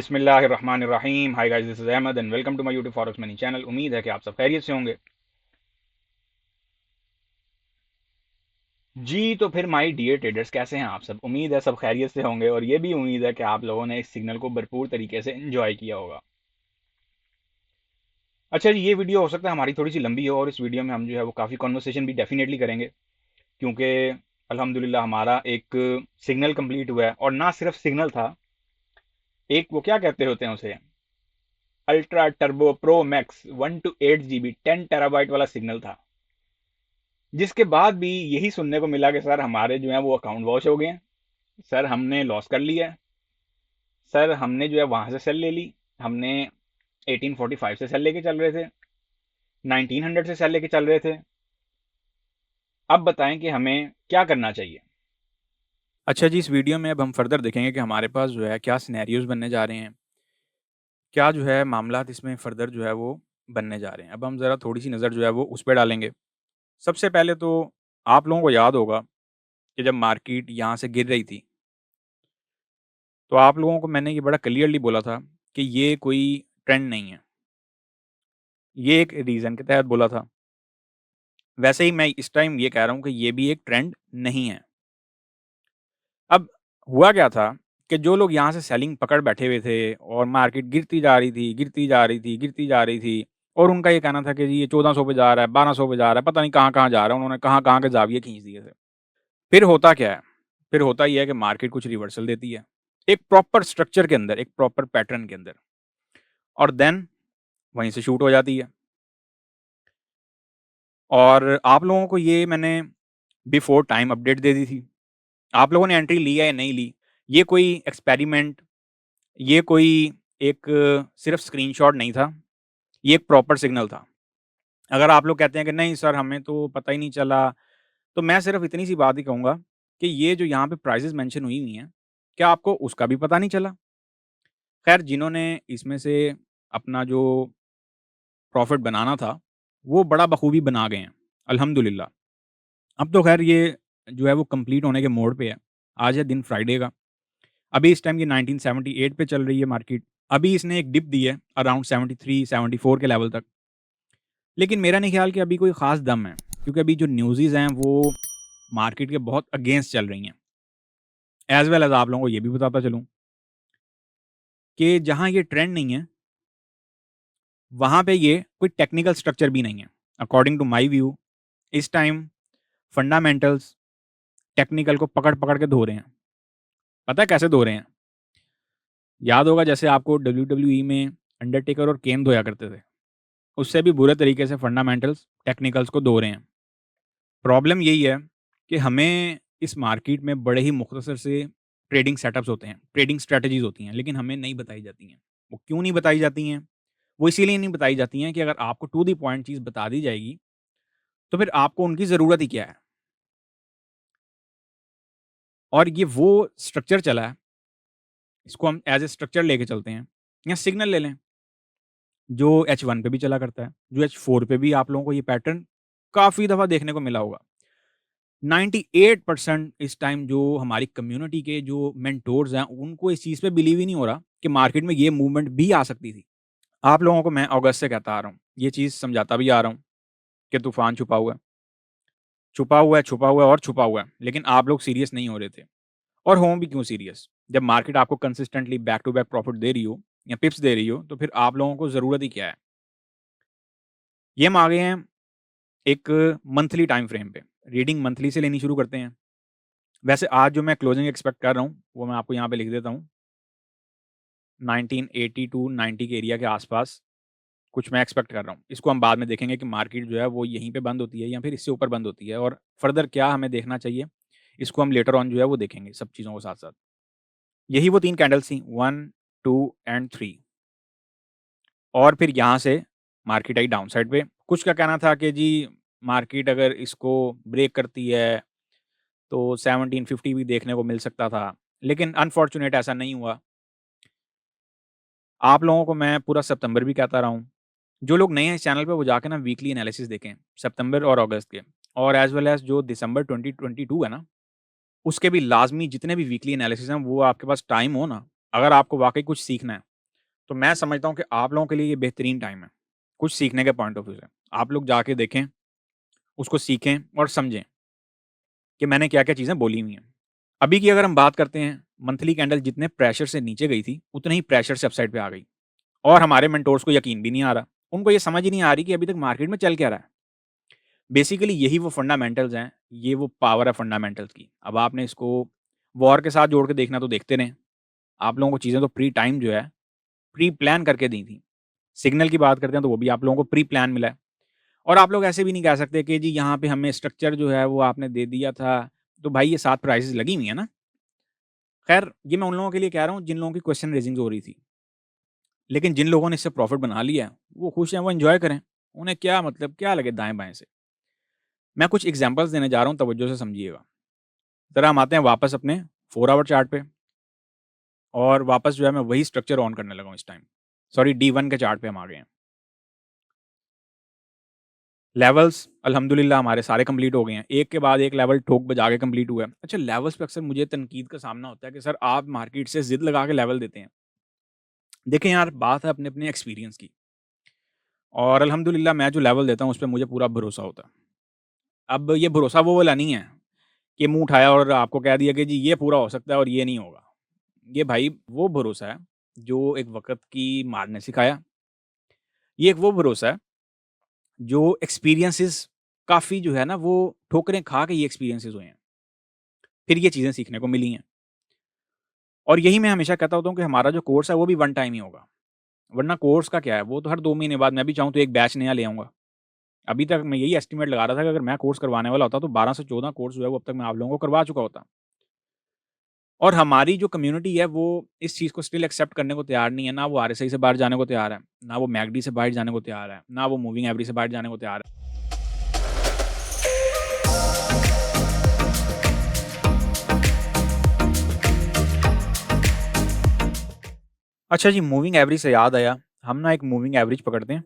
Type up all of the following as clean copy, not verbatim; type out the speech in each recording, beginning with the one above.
बिस्मिल्लाहिर्रहमानिर्रहीम। Hi guys, this is Ahmad and welcome to my YouTube forex money channel. उम्मीद है कि आप सब खैरियत से होंगे। जी तो फिर माय डियर ट्रेडर्स, कैसे हैं आप सब? उम्मीद है सब खैरियत से होंगे और ये भी उम्मीद है कि आप लोगों ने इस सिग्नल को भरपूर तरीके से एंजॉय किया होगा। अच्छा जी, ये वीडियो हो सकता है हमारी थोड़ी सी लंबी हो और इस वीडियो में हम जो है वो काफ़ी कॉन्वर्सेशन भी डेफिनेटली करेंगे, क्योंकि अल्हम्दुलिल्लाह हमारा एक सिग्नल कंप्लीट हुआ है। और ना सिर्फ सिग्नल था, एक वो क्या कहते होते हैं उसे, ultra turbo pro max 1 to 8 GB 10 TB वाला सिग्नल था, जिसके बाद भी यही सुनने को मिला कि सर हमारे जो है वो अकाउंट वॉश हो गए हैं, सर हमने लॉस कर लिया है, सर हमने जो है वहां से सेल ले ली, हमने 1845 से सेल लेके चल रहे थे, 1900 से सेल लेके चल रहे थे। अब बताएं कि हमें क्या करना चाहिए। अच्छा जी, इस वीडियो में अब हम फर्दर देखेंगे कि हमारे पास जो है क्या सिनेरियोज बनने जा रहे हैं, क्या जो है मामलात इसमें फर्दर जो है वो बनने जा रहे हैं। अब हम ज़रा थोड़ी सी नज़र जो है वो उस पे डालेंगे। सबसे पहले तो आप लोगों को याद होगा कि जब मार्केट यहाँ से गिर रही थी, तो आप लोगों को मैंने ये बड़ा क्लियरली बोला था कि ये कोई ट्रेंड नहीं है। ये एक रीज़न के तहत बोला था। वैसे ही मैं इस टाइम ये कह रहा हूँ कि ये भी एक ट्रेंड नहीं है। अब हुआ क्या था कि जो लोग यहाँ से सेलिंग पकड़ बैठे हुए थे और मार्केट गिरती जा रही थी, गिरती जा रही थी, गिरती जा रही थी, और उनका ये कहना था कि जी ये 1400 पे जा रहा है, 1200 पे जा रहा है, पता नहीं कहाँ-कहाँ जा रहा है, उन्होंने कहाँ-कहाँ के ज़ाविये खींच दिए थे। फिर होता क्या है? फिर होता ये है कि मार्केट कुछ रिवर्सल देती है, एक प्रॉपर स्ट्रक्चर के अंदर, एक प्रॉपर पैटर्न के अंदर, और देन वहीं से शूट हो जाती है। और आप लोगों को ये मैंने बिफोर टाइम अपडेट दे दी थी। आप लोगों ने एंट्री ली है या नहीं ली, ये कोई एक्सपेरिमेंट, ये कोई एक सिर्फ़ स्क्रीनशॉट नहीं था, ये एक प्रॉपर सिग्नल था। अगर आप लोग कहते हैं कि नहीं सर हमें तो पता ही नहीं चला, तो मैं सिर्फ़ इतनी सी बात ही कहूँगा कि ये जो यहाँ पे प्राइसेज़ मेंशन हुई हुई हैं, क्या आपको उसका भी पता नहीं चला? ख़ैर जिन्होंने इसमें से अपना जो प्रॉफ़िट बनाना था, वो बड़ा बखूबी बना गए हैं, अल्हम्दुलिल्लाह। अब तो ख़ैर ये जो है वो कंप्लीट होने के मोड़ पे है। आज है दिन फ्राइडे का। अभी इस टाइम ये 1978 पे चल रही है मार्केट। अभी इसने एक डिप दी है अराउंड 73-74 के लेवल तक। लेकिन मेरा नहीं ख़्याल कि अभी कोई ख़ास दम है, क्योंकि अभी जो न्यूज़ेज़ हैं वो मार्केट के बहुत अगेंस्ट चल रही हैं। एज़ वेल एज़ आप लोगों को ये भी बताता चलूँ कि जहाँ ये ट्रेंड नहीं है, वहाँ पे ये कोई टेक्निकल स्ट्रक्चर भी नहीं है। अकॉर्डिंग टू माय व्यू, इस टाइम फंडामेंटल्स टेक्निकल को पकड़-पकड़ के धो रहे हैं। पता है कैसे धो रहे हैं? याद होगा जैसे आपको डब्ल्यूडब्ल्यूई में अंडरटेकर और केन धोया करते थे। उससे भी बुरे तरीके से फंडामेंटल्स टेक्निकल्स को धो रहे हैं। प्रॉब्लम यही है कि हमें इस मार्केट में बड़े ही मुख्तसर से ट्रेडिंग सेटअप्स होते हैं, ट्रेडिंग स्ट्रैटेजीज़ होती हैं, लेकिन हमें नहीं बताई जाती हैं। वो क्यों नहीं बताई जाती हैं? वो इसीलिए नहीं बताई जाती हैं कि अगर आपको टू द पॉइंट चीज़ बता दी जाएगी, तो फिर आपको उनकी ज़रूरत ही क्या है? और ये वो स्ट्रक्चर चला है, इसको हम एज़ ए स्ट्रक्चर लेके चलते हैं, या सिग्नल ले लें, जो H1 पे भी चला करता है, जो H4 पे भी आप लोगों को ये पैटर्न काफ़ी दफ़ा देखने को मिला होगा। 98% इस टाइम जो हमारी कम्युनिटी के जो मेंटोर्स हैं, उनको इस चीज़ पे बिलीव ही नहीं हो रहा कि मार्केट में ये मूवमेंट भी आ सकती थी। आप लोगों को मैं अगस्त से कहता आ रहा हूँ, ये चीज़ समझाता भी आ रहा हूँ कि तूफ़ान छुपा हुआ है, छुपा हुआ है, छुपा हुआ है और छुपा हुआ है, लेकिन आप लोग सीरियस नहीं हो रहे थे। और हों भी क्यों सीरियस? जब मार्केट आपको consistently back to back profit दे रही हो या पिप्स दे रही हो, तो फिर आप लोगों को ज़रूरत ही क्या है? ये हम आ गए हैं एक मंथली टाइम फ्रेम पे। रीडिंग मंथली से लेनी शुरू करते हैं। वैसे आज जो मैं क्लोजिंग एक्सपेक्ट कर रहा हूँ, वो मैं आपको यहाँ पे लिख देता हूँ। 1980 टू 90 के एरिया के आसपास कुछ मैं एक्सपेक्ट कर रहा हूँ। इसको हम बाद में देखेंगे कि मार्केट जो है वो यहीं पे बंद होती है या फिर इससे ऊपर बंद होती है, और फर्दर क्या हमें देखना चाहिए, इसको हम लेटर ऑन जो है वो देखेंगे सब चीज़ों को साथ-साथ। यही वो 3 कैंडल्स थी, 1, 2 एंड 3, और फिर यहाँ से मार्केट आई डाउन साइड पे। कुछ का कहना था कि जी मार्केट अगर इसको ब्रेक करती है तो 1750 भी देखने को मिल सकता था, लेकिन अनफॉर्चुनेट ऐसा नहीं हुआ। आप लोगों को मैं पूरा सितंबर भी कहता रहा हूँ। जो लोग नए हैं इस चैनल पे वो जाके ना वीकली एनालिसिस देखें, सितंबर और अगस्त के, और एज़ वेल एज़ जो दिसंबर 2022 है ना, उसके भी लाज़मी जितने भी वीकली एनालिसिस हैं, वो आपके पास टाइम हो ना, अगर आपको वाक़ई कुछ सीखना है, तो मैं समझता हूँ कि आप लोगों के लिए ये बेहतरीन टाइम है, कुछ सीखने के पॉइंट ऑफ व्यू से। आप लोग जाके देखें, उसको सीखें और समझें कि मैंने क्या-क्या चीज़ें बोली हुई हैं। अभी की अगर हम बात करते हैं, मंथली कैंडल जितने प्रेशर से नीचे गई थी, उतने ही प्रेशर से अपसाइड पे आ गई और हमारे मेंटोर्स को यकीन भी नहीं आ रहा। उनको ये समझ ही नहीं आ रही कि अभी तक मार्केट में चल क्या रहा है। बेसिकली यही वो फंडामेंटल्स हैं, ये वो पावर है फंडामेंटल्स की। अब आपने इसको वॉर के साथ जोड़ के देखना तो देखते रहें। आप लोगों को चीज़ें तो प्री टाइम जो है, प्री प्लान करके दी थी। सिग्नल की बात करते हैं तो वो भी आप लोगों को प्री प्लान मिला है। और आप लोग ऐसे भी नहीं कह सकते कि जी यहाँ पे हमें स्ट्रक्चर जो है वो आपने दे दिया था, तो भाई ये 7 प्राइसेज़ लगी हुई है ना। खैर ये मैं उन लोगों के लिए कह रहा हूँ जिन लोगों की क्वेश्चन रेज़िंग्स हो रही थी। लेकिन जिन लोगों ने इससे प्रॉफ़िट बना लिया है, वो खुश हैं, वो एन्जॉय करें। उन्हें क्या मतलब क्या लगे दाएँ-बाएँ से। मैं कुछ एग्ज़ाम्पल्स देने जा रहा हूँ, तवज्जो से समझिएगा। ज़रा हम आते हैं वापस अपने 4 आवर चार्ट पे और वापस जो है मैं वही स्ट्रक्चर ऑन करने लगा हूँ इस टाइम। सॉरी D1 के चार्ट पे हम आ गए हैं। लेवल्स अल्हम्दुलिल्लाह हमारे सारे कंप्लीट हो गए हैं। एक के बाद एक लेवल ठोक बजा के कंप्लीट हुआ है। अच्छा लेवल्स पे अक्सर मुझे तनकीद का सामना होता है कि सर आप मार्केट से ज़िद लगा के लेवल देते हैं। देखें यार बात है अपने-अपने एक्सपीरियंस की और अल्हम्दुलिल्लाह मैं जो लेवल देता हूँ उस पे मुझे पूरा भरोसा होता है। अब ये भरोसा वो वाला नहीं है कि मुँह उठाया और आपको कह दिया कि जी ये पूरा हो सकता है और ये नहीं होगा। ये भाई वो भरोसा है जो एक वक़्त की मार ने सिखाया। ये एक वो भरोसा है जो एक्सपीरियंसेस काफ़ी जो है ना वो ठोकरें खा के ये एक्सपीरियंसेस हुए हैं। फिर ये चीज़ें सीखने को मिली हैं। और यही मैं हमेशा कहता होता हूँ कि हमारा जो कोर्स है वो भी वन टाइम ही होगा। वरना कोर्स का क्या है, वो तो हर 2 महीने बाद मैं भी चाहूँ तो एक बैच नया ले आऊँगा। अभी तक मैं यही एस्टिमेट लगा रहा था कि अगर मैं कोर्स करवाने वाला होता तो 12 से 14 कोर्स जो है वो अब तक मैं आप लोगों को करवा चुका होता। और हमारी जो कम्युनिटी है वो इस चीज़ को स्टिल एक्सेप्ट करने को तैयार नहीं है। ना वो आरएसआई से बाहर जाने को तैयार है, ना वो मैकडी से बाहर जाने को तैयार है, ना वो मूविंग एवरेज से बाहर जाने को तैयार है। अच्छा जी, मूविंग एवरेज से याद आया, हम ना एक मूविंग एवरेज पकड़ते हैं।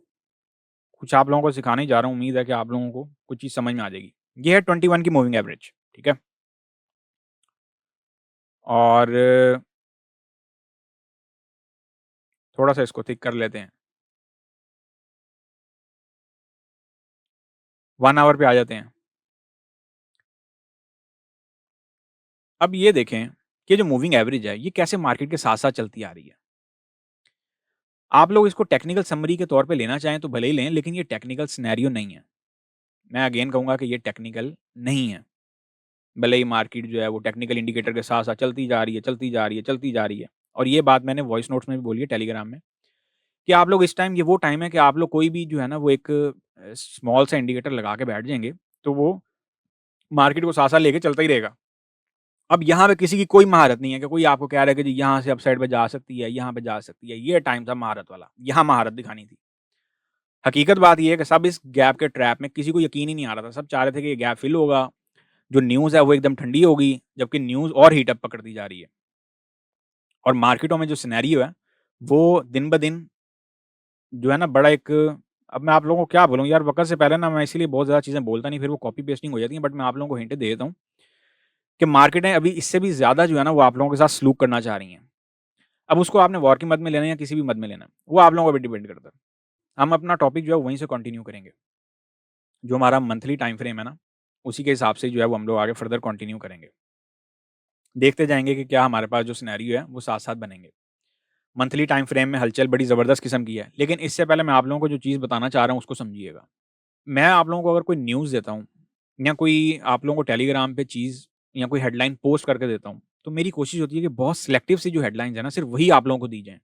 कुछ आप लोगों को सिखाने जा रहा हूँ, उम्मीद है कि आप लोगों को कुछ चीज़ समझ में आ जाएगी। ये है 21 की मूविंग एवरेज, ठीक है? और थोड़ा-सा इसको थिक कर लेते हैं। 1 आवर पे आ जाते हैं। अब ये देखें कि जो मूविंग एवरेज है, ये कैसे मार्केट के साथ-साथ चलती आ रही है। आप लोग इसको टेक्निकल समरी के तौर पे लेना चाहें तो भले ही लें, लेकिन ये टेक्निकल सिनेरियो नहीं है। मैं अगेन कहूँगा कि ये टेक्निकल नहीं है। भले ही मार्केट जो है वो टेक्निकल इंडिकेटर के साथ-साथ चलती जा रही है, चलती जा रही है, चलती जा रही है। और ये बात मैंने वॉइस नोट्स में भी बोली है टेलीग्राम में, कि आप लोग इस टाइम ये वो टाइम है कि आप लोग कोई भी जो है ना वो एक स्मॉल सा इंडिकेटर लगा के बैठ जाएँगे, तो वो मार्केट को साथ-साथ लेके चलता ही रहेगा। अब यहाँ पे किसी की कोई महारत नहीं है कि कोई आपको कह रहा है कि जी यहाँ से अपसाइड पे जा सकती है, यहाँ पे जा सकती है। ये टाइम था महारत वाला, यहाँ महारत दिखानी थी। हकीकत बात ये है कि सब इस गैप के ट्रैप में किसी को यकीन ही नहीं आ रहा था। सब चाह रहे थे कि ये गैप फिल होगा, जो न्यूज़ है वो एकदम ठंडी होगी, जबकि न्यूज़ और हीट अप पकड़ती जा रही है। और मार्केटों में जो सिनेरियो है, वो दिन-ब-दिन जो है ना बड़ा एक अब मैं आप लोगों को क्या बोलूँ यार वक़्त से पहले ना मैं इसीलिए बहुत ज़्यादा चीज़ें बोलता नहीं, फिर वो कॉपी पेस्टिंग हो जाती है, बट मैं आप लोगों को हिंट दे देता हूँ कि मार्केटें अभी इससे भी ज़्यादा जो है ना वो आप लोगों के साथ सलूक करना चाह रही हैं। अब उसको आपने वॉर की मद में लेना है या किसी भी मद में लेना है, वो आप लोगों पे डिपेंड करता है। हम अपना टॉपिक जो है वहीं से कंटिन्यू करेंगे। जो हमारा मंथली टाइम फ्रेम है ना, उसी के हिसाब से जो है वो हम लोग आगे फर्दर कंटिन्यू करेंगे। देखते जाएँगे कि क्या हमारे पास जो सिनेरियो है वो साथ-साथ बनेंगे। मंथली टाइम फ्रेम में हलचल बड़ी ज़बरदस्त किस्म की है। लेकिन इससे पहले मैं आप लोगों को जो चीज़ बताना चाह रहा हूँ उसको समझिएगा। मैं आप लोगों को अगर कोई न्यूज़ देता हूँ या कोई आप लोगों को टेलीग्राम पे चीज़ या कोई हेडलाइन पोस्ट करके देता हूँ, तो मेरी कोशिश होती है कि बहुत सिलेक्टिव सी जो हेडलाइन्स है ना सिर्फ़ वही आप लोगों को दी जाएँ।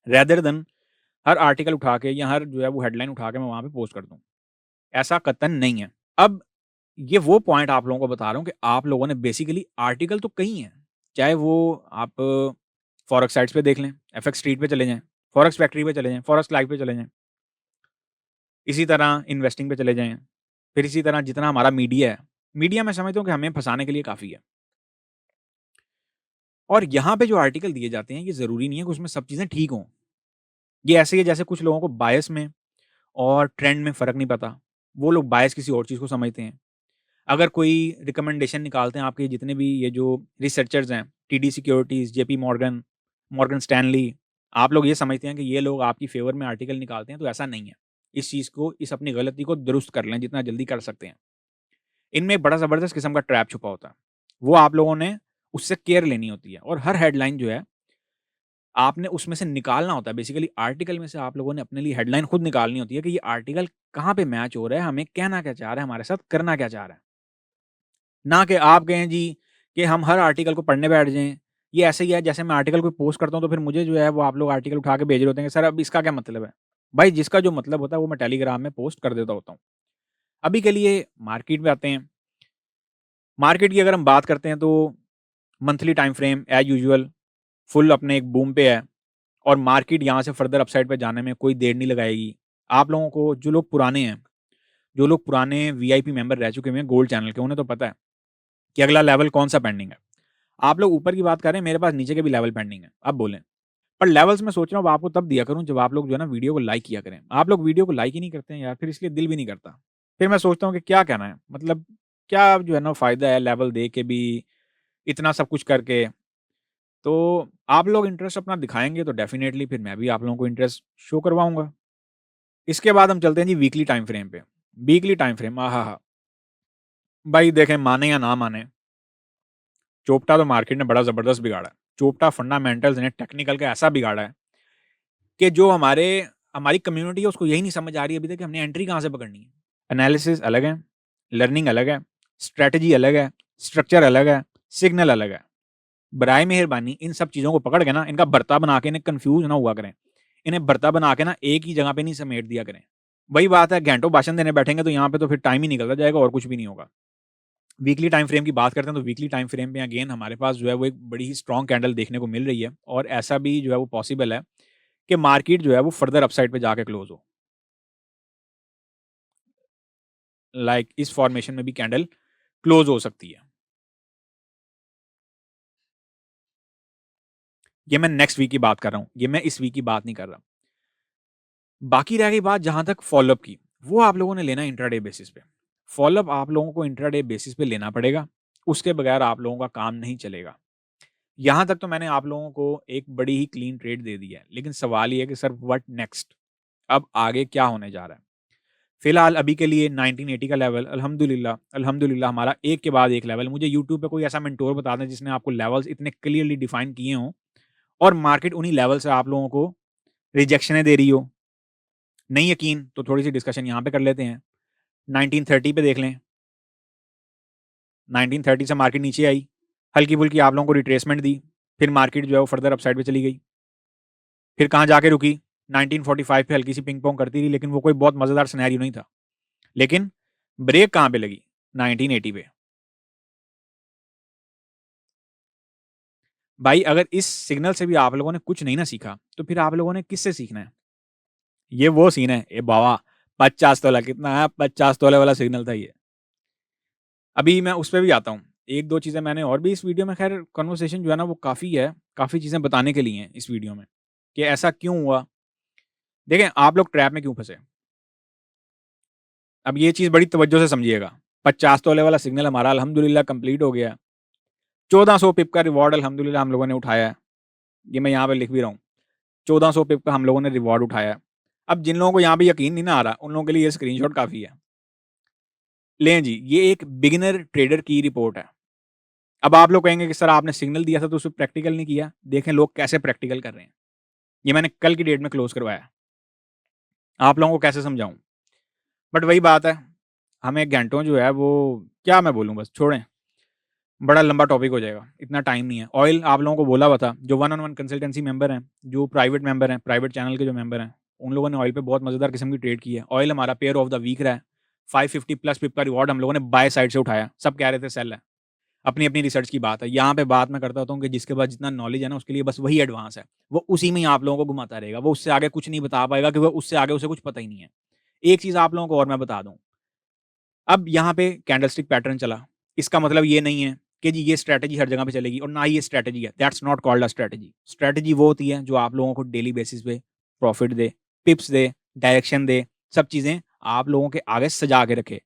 रेदर देन हर आर्टिकल उठा के या हर जो है वो हेडलाइन उठा के मैं वहाँ पे पोस्ट कर दूँ। ऐसा कतई नहीं है। अब ये वो पॉइंट आप लोगों को बता रहा हूँ कि आप लोगों ने बेसिकली आर्टिकल तो कई हैं। चाहे वो आप फॉरेक्स साइट्स पे देख लें, एफएक्स स्ट्रीट पे चले जाएँ, फॉरेक्स फैक्ट्री पे चले जाएँ, फॉरेक्स लाइव पे चले जाएँ। इसी तरह इन्वेस्टिंग पे चले जाएँ। फिर इसी तरह जितना हमारा मीडिया है, मीडिया मैं समझता हूँ कि हमें फँसाने के लिए काफ़ी है। और यहाँ पे जो आर्टिकल दिए जाते हैं, ये ज़रूरी नहीं है कि उसमें सब चीज़ें ठीक हों। ये ऐसे ही है जैसे कुछ लोगों को बायस में और ट्रेंड में फ़र्क नहीं पता। वो लोग बायस किसी और चीज़ को समझते हैं। अगर कोई रिकमेंडेशन निकालते हैं आपके जितने भी ये जो रिसर्चर्स हैं, TD securities, JP Morgan, Morgan Stanley, आप लोग ये समझते हैं कि ये लोग आपकी फेवर में आर्टिकल निकालते हैं, तो ऐसा नहीं है। इस चीज़ को, इस अपनी गलती को दुरुस्त कर लें जितना जल्दी कर सकते हैं। इनमें एक बड़ा ज़बरदस्त किस्म का ट्रैप छुपा होता है। वो आप लोगों ने उससे केयर लेनी होती है और हर हेडलाइन जो है, आपने उसमें से निकालना होता है। बेसिकली आर्टिकल में से आप लोगों ने अपने लिए हेडलाइन खुद निकालनी होती है कि ये आर्टिकल कहाँ पे मैच हो रहा है, हमें कहना क्या चाह रहा है, हमारे साथ करना क्या चाह रहा है। ना कि आप कहें जी कि हम हर आर्टिकल को पढ़ने बैठ जाएँ। ये ऐसे ही है जैसे मैं आर्टिकल कोई पोस्ट करता हूँ तो फिर मुझे जो है वो आप लोग आर्टिकल उठा के भेज रहे होते हैं कि सर अब इसका क्या मतलब है? भाई जिसका जो मतलब होता है वो मैं टेलीग्राम में पोस्ट कर देता होता हूँ। अभी के लिए मार्केट में आते हैं। मार्केट की अगर हम बात करते हैं तो monthly time frame as usual full अपने एक बूम पे है और मार्केट यहाँ से फर्दर अपसाइड पे जाने में कोई देर नहीं लगाएगी। आप लोगों को जो लोग पुराने हैं, जो लोग पुराने वीआईपी मेंबर रह चुके हुए हैं गोल्ड चैनल के, उन्हें तो पता है कि अगला लेवल कौन-सा पेंडिंग है। आप लोग ऊपर की बात कर रहे हैं, मेरे पास नीचे के भी लेवल पेंडिंग है। अब बोलें। पर लेवल्स मैं सोच रहा हूँ आपको तब दिया करूँ जब आप लोग जो है ना वीडियो को लाइक किया करें। आप लोग वीडियो को लाइक ही नहीं करते हैं यार, फिर इसलिए दिल भी नहीं करता। फिर मैं सोचता हूँ कि क्या कहना है? मतलब क्या जो है ना फ़ायदा है लेवल दे के भी, इतना सब कुछ करके। तो आप लोग इंटरेस्ट अपना दिखाएँगे तो डेफ़िनेटली फिर मैं भी आप लोगों को इंटरेस्ट शो करवाऊँगा। इसके बाद हम चलते हैं जी वीकली टाइम फ्रेम पे। वीकली टाइम फ्रेम आहाहा! भाई देखें माने या ना माने, चोपटा तो मार्केट ने बड़ा ज़बरदस्त बिगाड़ा है। चोपटा फंडामेंटल्स ने टेक्निकल का ऐसा बिगाड़ा है कि जो हमारी कम्युनिटी है उसको यही नहीं समझ आ रही अभी तक कि हमने एंट्री कहाँ से पकड़नी है। एनालिसिस अलग है, लर्निंग अलग है, स्ट्रैटेजी अलग है, स्ट्रक्चर अलग है, सिग्नल अलग है। बराए मेहरबानी इन सब चीज़ों को पकड़ के ना इनका भरता बना के इन्हें कन्फ्यूज़ ना हुआ करें। इन्हें भरता बना के ना एक ही जगह पे नहीं समेट दिया करें। वही बात है घंटों भाषण देने बैठेंगे तो यहाँ पे तो फिर टाइम ही निकलता जाएगा और कुछ भी नहीं होगा। वीकली टाइम फ्रेम की बात करते हैं तो वीकली टाइम फ्रेम पे अगेन हमारे पास जो है वो एक बड़ी ही स्ट्रॉन्ग कैंडल देखने को मिल रही है और ऐसा भी जो है वो पॉसिबल है कि मार्केट जो है वो फर्दर अपसाइड पे जाके क्लोज हो। लाइक इस फॉर्मेशन में भी कैंडल क्लोज हो सकती है। ये मैं नेक्स्ट वीक की बात कर रहा हूँ, ये मैं इस वीक की बात नहीं कर रहा। बाकी रह गई बात जहां तक फॉलोअप की, वो आप लोगों ने लेना इंट्राडे बेसिस पे। फॉलोअप आप लोगों को इंट्राडे बेसिस पे लेना पड़ेगा, उसके बगैर आप लोगों का काम नहीं चलेगा। यहाँ तक तो मैंने आप लोगों को एक बड़ी ही क्लीन ट्रेड दे दी है, लेकिन सवाल ये है कि सर व्हाट नेक्स्ट? अब आगे क्या होने जा रहा है? फिलहाल अभी के लिए 1980 का लेवल अल्हम्दुलिल्लाह अल्हम्दुलिल्लाह हमारा एक के बाद एक लेवल। मुझे यूट्यूब पे कोई ऐसा मेंटोर बता दें जिसने आपको लेवल्स इतने क्लियरली डिफाइन किए हों और मार्केट उन्हीं लेवल से आप लोगों को रिजेक्शनें दे रही हो। नहीं यकीन तो थोड़ी-सी डिस्कशन यहाँ पे कर लेते हैं। 1930 पे देख लें, 1930 से मार्केट नीचे आई, हल्की-फुल्की आप लोगों को रिट्रेसमेंट दी, फिर मार्केट जो है वो फर्दर अपसाइड पे चली गई। फिर कहाँ जाके रुकी? 1945 पे हल्की-सी पिंग-पोंग करती रही, लेकिन वो कोई बहुत मज़ेदार सिनेरियो नहीं था। लेकिन ब्रेक कहाँ पे लगी? 1980 पे। भाई अगर इस सिग्नल से भी आप लोगों ने कुछ नहीं ना सीखा, तो फिर आप लोगों ने किससे सीखना है? ये वो सीन है, ए बाबा 50 तोला कितना है? 50 तोले वाला सिग्नल था ये। अभी मैं उस पे भी आता हूँ। 1-2 चीज़ें मैंने और भी इस वीडियो में ख़ैर कन्वर्सेशन जो है ना वो काफ़ी है, काफ़ी चीज़ें बताने के लिए हैं इस वीडियो में, कि ऐसा क्यों हुआ? देखें आप लोग ट्रैप में क्यों फँसे? अब ये चीज़ बड़ी तवज्जो से समझिएगा। 50 तोले वाला सिग्नल हमारा अल्हम्दुलिल्लाह कंप्लीट हो गया है। 1400 पिप का रिवॉर्ड अल्हम्दुलिल्लाह हम लोगों ने उठाया है। ये मैं यहाँ पे लिख भी रहा हूँ। 1400 पिप का हम लोगों ने रिवॉर्ड उठाया है। अब जिन लोगों को यहाँ पे यकीन नहीं ना आ रहा, उन लोगों के लिए ये स्क्रीनशॉट काफ़ी है। लें जी, ये एक बिगिनर ट्रेडर की रिपोर्ट है। अब आप लोग कहेंगे कि सर आपने सिग्नल दिया था तो उसपे प्रैक्टिकल नहीं किया। देखें लोग कैसे प्रैक्टिकल कर रहे हैं। ये मैंने कल की डेट में क्लोज़ करवाया। आप लोगों को कैसे समझाऊँ? बट वही बात है, हमें घंटों जो है वो क्या मैं बोलूँ बस छोड़ें। बड़ा लंबा टॉपिक हो जाएगा, इतना टाइम नहीं है। ऑयल आप लोगों को बोला हुआ था, जो one on one consultancy member हैं, जो प्राइवेट मेंबर हैं, प्राइवेट चैनल के जो मेंबर हैं, उन लोगों ने ऑयल पे बहुत मज़ेदार किस्म की ट्रेड की है। ऑयल हमारा पेयर ऑफ द वीक रहा है। 550 प्लस पिप का रिवॉर्ड हम लोगों ने बाय साइड से उठाया। सब कह रहे थे सेल है। अपनी-अपनी रिसर्च की बात है। यहाँ पे बात मैं करता होता हूँ कि जिसके पास जितना नॉलेज है ना उसके लिए बस वही एडवांस है। वो उसी में ही आप लोगों को घुमाता रहेगा। वो उससे आगे कुछ नहीं बता पाएगा कि वो उससे आगे उसे कुछ पता ही नहीं है। एक चीज़ आप लोगों को और मैं बता दूँ, अब यहाँ पे कैंडलस्टिक पैटर्न चला। इसका मतलब ये नहीं है कि जी ये स्ट्रैटेजी हर जगह पे चलेगी और ना ही ये स्ट्रैटेजी है। That's not called a strategy. Strategy वो होती है जो आप लोगों को डेली बेसिस पे प्रॉफिट दे, टिप्स दे, डायरेक्शन दे, सब चीज़ें आप लोगों के आगे सजा के रखे।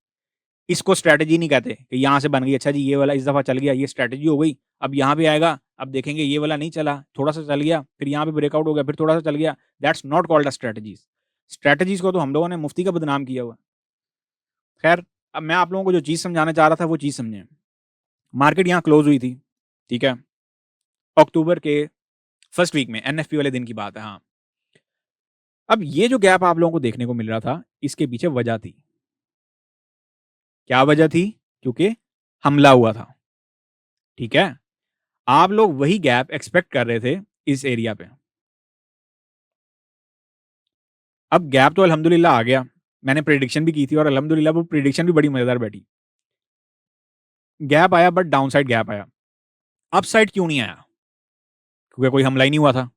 इसको स्ट्रैटेजी नहीं कहते कि यहाँ से बन गई, अच्छा जी ये वाला इस दफ़ा चल गया, ये स्ट्रैटेजी हो गई, अब यहाँ पे आएगा, अब देखेंगे ये वाला नहीं चला, थोड़ा सा चल गया, फिर यहाँ पे ब्रेकआउट हो गया, फिर थोड़ा सा चल गया, that's not called a strategies. Strategies को तो हम लोगों ने मुफ्ती का बदनाम किया हुआ। खैर, अब मैं आप लोगों को जो चीज़ समझाना चाह रहा था वो चीज़ समझें। मार्केट यहाँ क्लोज हुई थी, ठीक है, अक्टूबर के फर्स्ट वीक में, एनएफपी वाले दिन की बात है। हाँ, अब ये जो गैप आप लोगों को देखने को मिल रहा था, इसके पीछे वजह थी। क्या वजह थी? क्योंकि हमला हुआ था, ठीक है। आप लोग वही गैप एक्सपेक्ट कर रहे थे इस एरिया पे। अब गैप तो अल्हम्दुलिल्लाह आ गया, मैंने प्रेडिक्शन भी की थी और अल्हम्दुलिल्लाह वो प्रेडिक्शन भी बड़ी मजेदार बैठी। गैप आया, बट डाउन साइड गैप आया, अप साइड क्यों नहीं आया? क्योंकि कोई हमला ही नहीं हुआ था।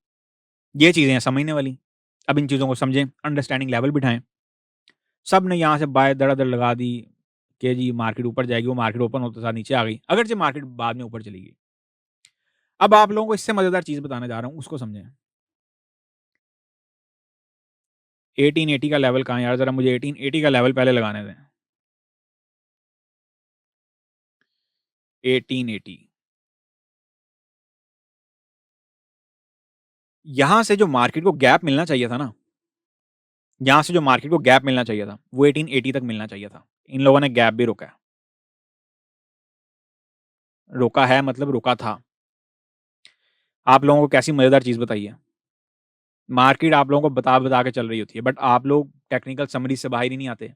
ये चीजें हैं समझने वाली। अब इन चीजों को समझें, अंडरस्टैंडिंग लेवल बिठाएं। सब ने यहाँ से बाय दड़ादड़ लगा दी कि जी मार्केट ऊपर जाएगी, वो मार्केट ओपन होते साथ नीचे आ गई, अगरचे मार्केट बाद में ऊपर चली गई। अब आप लोगों को इससे मजेदार चीज बताने जा रहा हूं, उसको समझें। 1880 का लेवल कहाँ है यार? जरा मुझे 1880 का लेवल पहले लगाने दें। 1880, यहां से जो मार्केट को गैप मिलना चाहिए था ना, यहां से जो मार्केट को गैप मिलना चाहिए था वो 1880 तक मिलना चाहिए था। इन लोगों ने गैप भी रोका है। रोका है मतलब रोका था। आप लोगों को कैसी मजेदार चीज बताइए, मार्केट आप लोगों को बता बता के चल रही होती है, बट आप लोग टेक्निकल समरी से बाहर ही नहीं आते।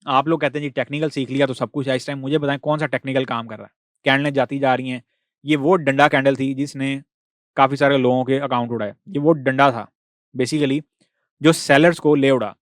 आप लोग कहते हैं जी टेक्निकल सीख लिया तो सब कुछ है। इस टाइम मुझे बताएं कौन सा टेक्निकल काम कर रहा है? कैंडलें जाती जा रही हैं। ये वो डंडा कैंडल थी जिसने काफी सारे लोगों के अकाउंट उड़ाए। ये वो डंडा था बेसिकली जो सेलर्स को ले उड़ा।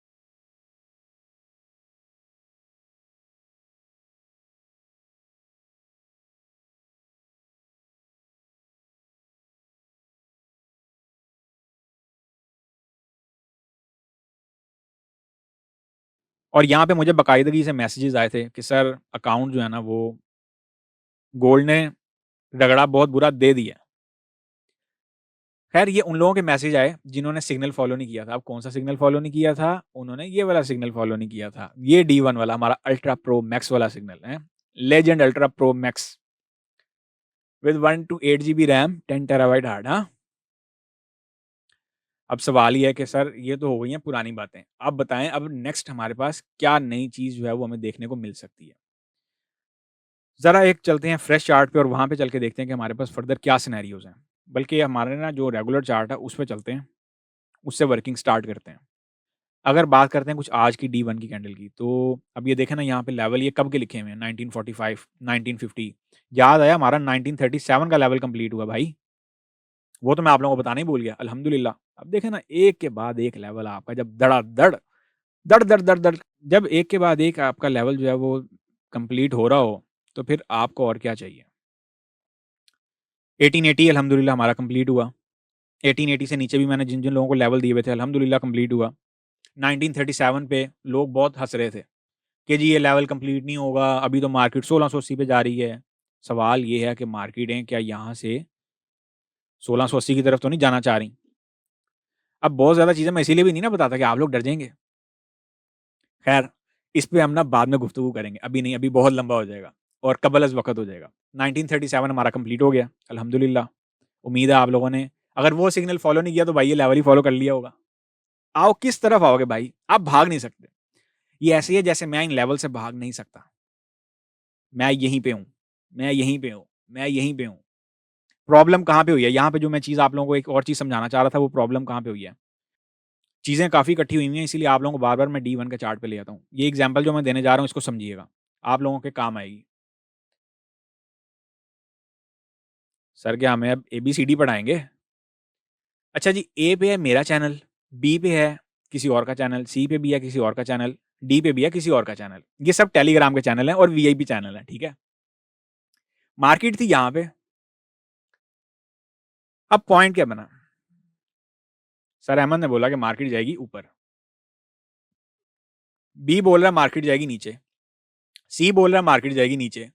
और यहाँ पे मुझे बाकायदगी से मैसेजेस आए थे कि सर अकाउंट जो है ना वो गोल्ड ने रगड़ा बहुत बुरा दे दिया। खैर, ये उन लोगों के मैसेज आए जिन्होंने सिग्नल फॉलो नहीं किया था। अब कौन सा सिग्नल फॉलो नहीं किया था? उन्होंने ये वाला सिग्नल फॉलो नहीं किया था, ये D1 वाला, हमारा अल्ट्रा प्रो मैक्स वाला सिग्नल है। Legend ultra pro max with 1 to 8 GB RAM, 10 TB hard. हाँ, अब सवाल ये है कि सर ये तो हो गई हैं पुरानी बातें, अब बताएं अब नेक्स्ट हमारे पास क्या नई चीज जो है वो हमें देखने को मिल सकती है। जरा एक चलते हैं फ्रेश चार्ट पे और वहां पे चल के देखते हैं कि हमारे पास फर्दर क्या सिनेरियोज हैं। बल्कि हमारे ना जो रेगुलर चार्ट है उस पर चलते हैं, उससे वर्किंग स्टार्ट करते हैं। अगर बात करते हैं कुछ आज की D1 की कैंडल की, तो अब ये देखें ना, यहाँ पे लेवल ये कब के लिखे हुए हैं? 1945, 1950। याद आया हमारा 1937 का लेवल कंप्लीट हुआ भाई, वो तो मैं आप लोगों को बताना ही भूल गया। अल्हम्दुलिल्लाह। अब देखें ना, एक के बाद एक लेवल आपका जब धड़ाधड़ दड़ दड़ दड़ दड़, जब एक के बाद एक आपका लेवल जो है वो कंप्लीट हो रहा हो, तो फिर आपको और क्या चाहिए? 1880 अल्हम्दुलिल्लाह हमारा कंप्लीट हुआ। 1880 से नीचे भी मैंने जिन जिन लोगों को लेवल दिए हुए थे अल्हम्दुलिल्लाह कंप्लीट हुआ। 1937 पे लोग बहुत हंस रहे थे कि जी ये लेवल कंप्लीट नहीं होगा, अभी तो मार्केट 1680 पे जा रही है। सवाल ये है कि मार्केटें क्या यहाँ से 1680 की तरफ तो नहीं जाना चाह रही? अब बहुत ज़्यादा चीज़ें मैं इसीलिए भी नहीं ना बताता कि आप लोग डर जाएंगे। खैर, इस पे हम ना बाद में गुफ्तगू करेंगे, अभी नहीं, अभी बहुत लंबा हो जाएगा और कबल अज़ वक़्त हो जाएगा। 1937 हमारा कंप्लीट हो गया अल्हम्दुलिल्लाह। उम्मीद है आप लोगों ने अगर वो सिग्नल फ़ॉलो नहीं किया तो भाई ये लेवल ही फ़ॉलो कर लिया होगा। आओ, किस तरफ आओगे भाई? आप भाग नहीं सकते। ये ऐसे ही है जैसे मैं इन लेवल से भाग नहीं सकता। मैं यहीं पे हूँ, मैं यहीं पे हूँ, मैं यहीं पे हूँ। प्रॉब्लम कहाँ पे हुई है? यहाँ पे जो मैं चीज़ आप लोगों को एक और चीज़ समझाना चाह रहा था, वो प्रॉब्लम कहाँ पे हुई है? चीज़ें काफ़ी इकट्ठी हुई हैं, इसीलिए आप लोगों को बार-बार मैं D1 के चार्ट पे ले आता हूँ। ये एग्ज़ाम्पल जो मैं देने जा रहा हूँ इसको समझिएगा, आप लोगों के काम आएगी। सर क्या हमें अब ABCD पढ़ाएँगे? अच्छा जी, ए पे है मेरा चैनल, बी पे है किसी और का चैनल, सी पे भी है किसी और का चैनल, डी पे भी है किसी और का चैनल। ये सब टेलीग्राम के चैनल हैं और VIP चैनल है, ठीक है? मार्केट थी यहाँ पे। अब पॉइंट क्या बना? सर अहमद ने बोला कि मार्केट जाएगी ऊपर, बी बोल रहा है मार्केट जाएगी नीचे, सी बोल रहा है मार्केट जाएगी नीचे,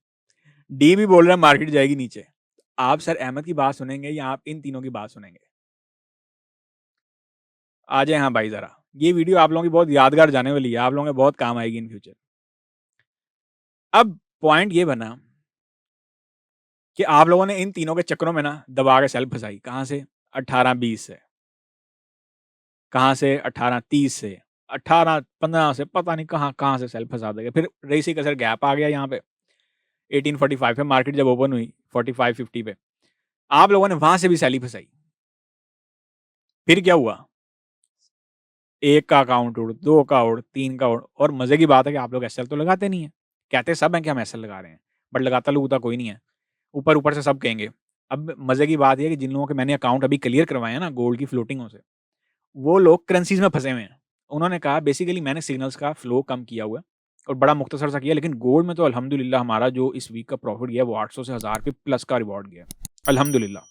डी भी बोल रहा है मार्केट जाएगी नीचे। आप सर अहमद की बात सुनेंगे या आप इन तीनों की बात सुनेंगे? आ जाए हाँ भाई जरा, ये वीडियो आप लोगों की बहुत यादगार जाने वाली है, आप लोगों के बहुत काम आएगी इन फ्यूचर। अब पॉइंट ये बना कि आप लोगों ने इन तीनों के चक्करों में ना दबा के सेल फंसाई। कहाँ से? 18-20 से, कहाँ से? 18-30 से, 18-15 से, पता नहीं कहाँ से सेल फंसा देगा। फिर रईसी कसर गैप आ गया यहाँ पे 1845 पे मार्केट जब ओपन हुई 45-50 पे, आप लोगों ने वहां से भी सेल ही फंसाई। फिर क्या हुआ? 1 का अकाउंट उड़, 2 का उड़, 3 का उड़। और मजे की बात है कि आप लोग एसएल तो लगाते नहीं है। कहते सब हैं कि हम एसएल लगा रहे हैं, बट लगाता लूगता कोई नहीं है। ऊपर ऊपर से सब कहेंगे। अब मजे की बात यह है कि जिन लोगों के मैंने अकाउंट अभी क्लियर करवाए हैं ना गोल्ड की फ्लोटिंगों से, वो लोग करेंसीज में फंसे हुए हैं। उन्होंने कहा बेसिकली मैंने सिग्नल्स का फ्लो कम किया हुआ है और बड़ा मुख्तसर सा किया, लेकिन गोल्ड में तो अल्हम्दुलिल्लाह हमारा जो इस वीक का प्रॉफिट गया वो 800 से 1000 पे प्लस का रिवॉर्ड गया अल्हम्दुलिल्लाह।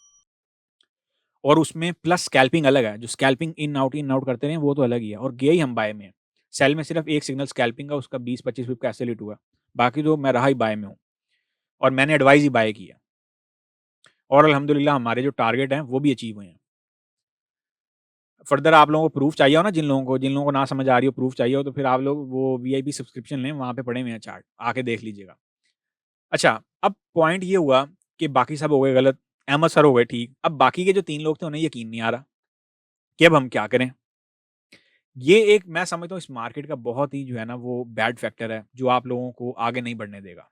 और उसमें प्लस स्कैल्पिंग अलग है, जो स्कैल्पिंग इन आउट करते रहे वो तो अलग ही है। और गए ही हम बाय में। सेल में सिर्फ एक सिग्नल स्कैल्पिंग का, उसका 20-25 पिप का ऐसे लिट हुआ। बाकी तो मैं रहा ही बाय में हूँ और मैंने एडवाइस ही बाय की है। और अल्हम्दुलिल्लाह हमारे जो टारगेट हैं वो भी अचीव हुए हैं। फर्दर आप लोगों को प्रूफ चाहिए हो ना, जिन लोगों को ना समझ आ रही हो प्रूफ चाहिए हो, तो फिर आप लोग वो वीआईपी सब्सक्रिप्शन लें, वहाँ पे पड़े हुए हैं चार्ट, आके देख लीजिएगा। अच्छा, अब पॉइंट ये हुआ कि बाकी सब हो गए गलत, अहमद सर हो गए ठीक। अब बाकी के जो 3 लोग थे उन्हें यकीन नहीं आ रहा कि अब हम क्या करें। ये एक मैं समझता हूँ इस मार्केट का बहुत ही जो है ना वो बैड फैक्टर है, जो आप लोगों को आगे नहीं बढ़ने देगा।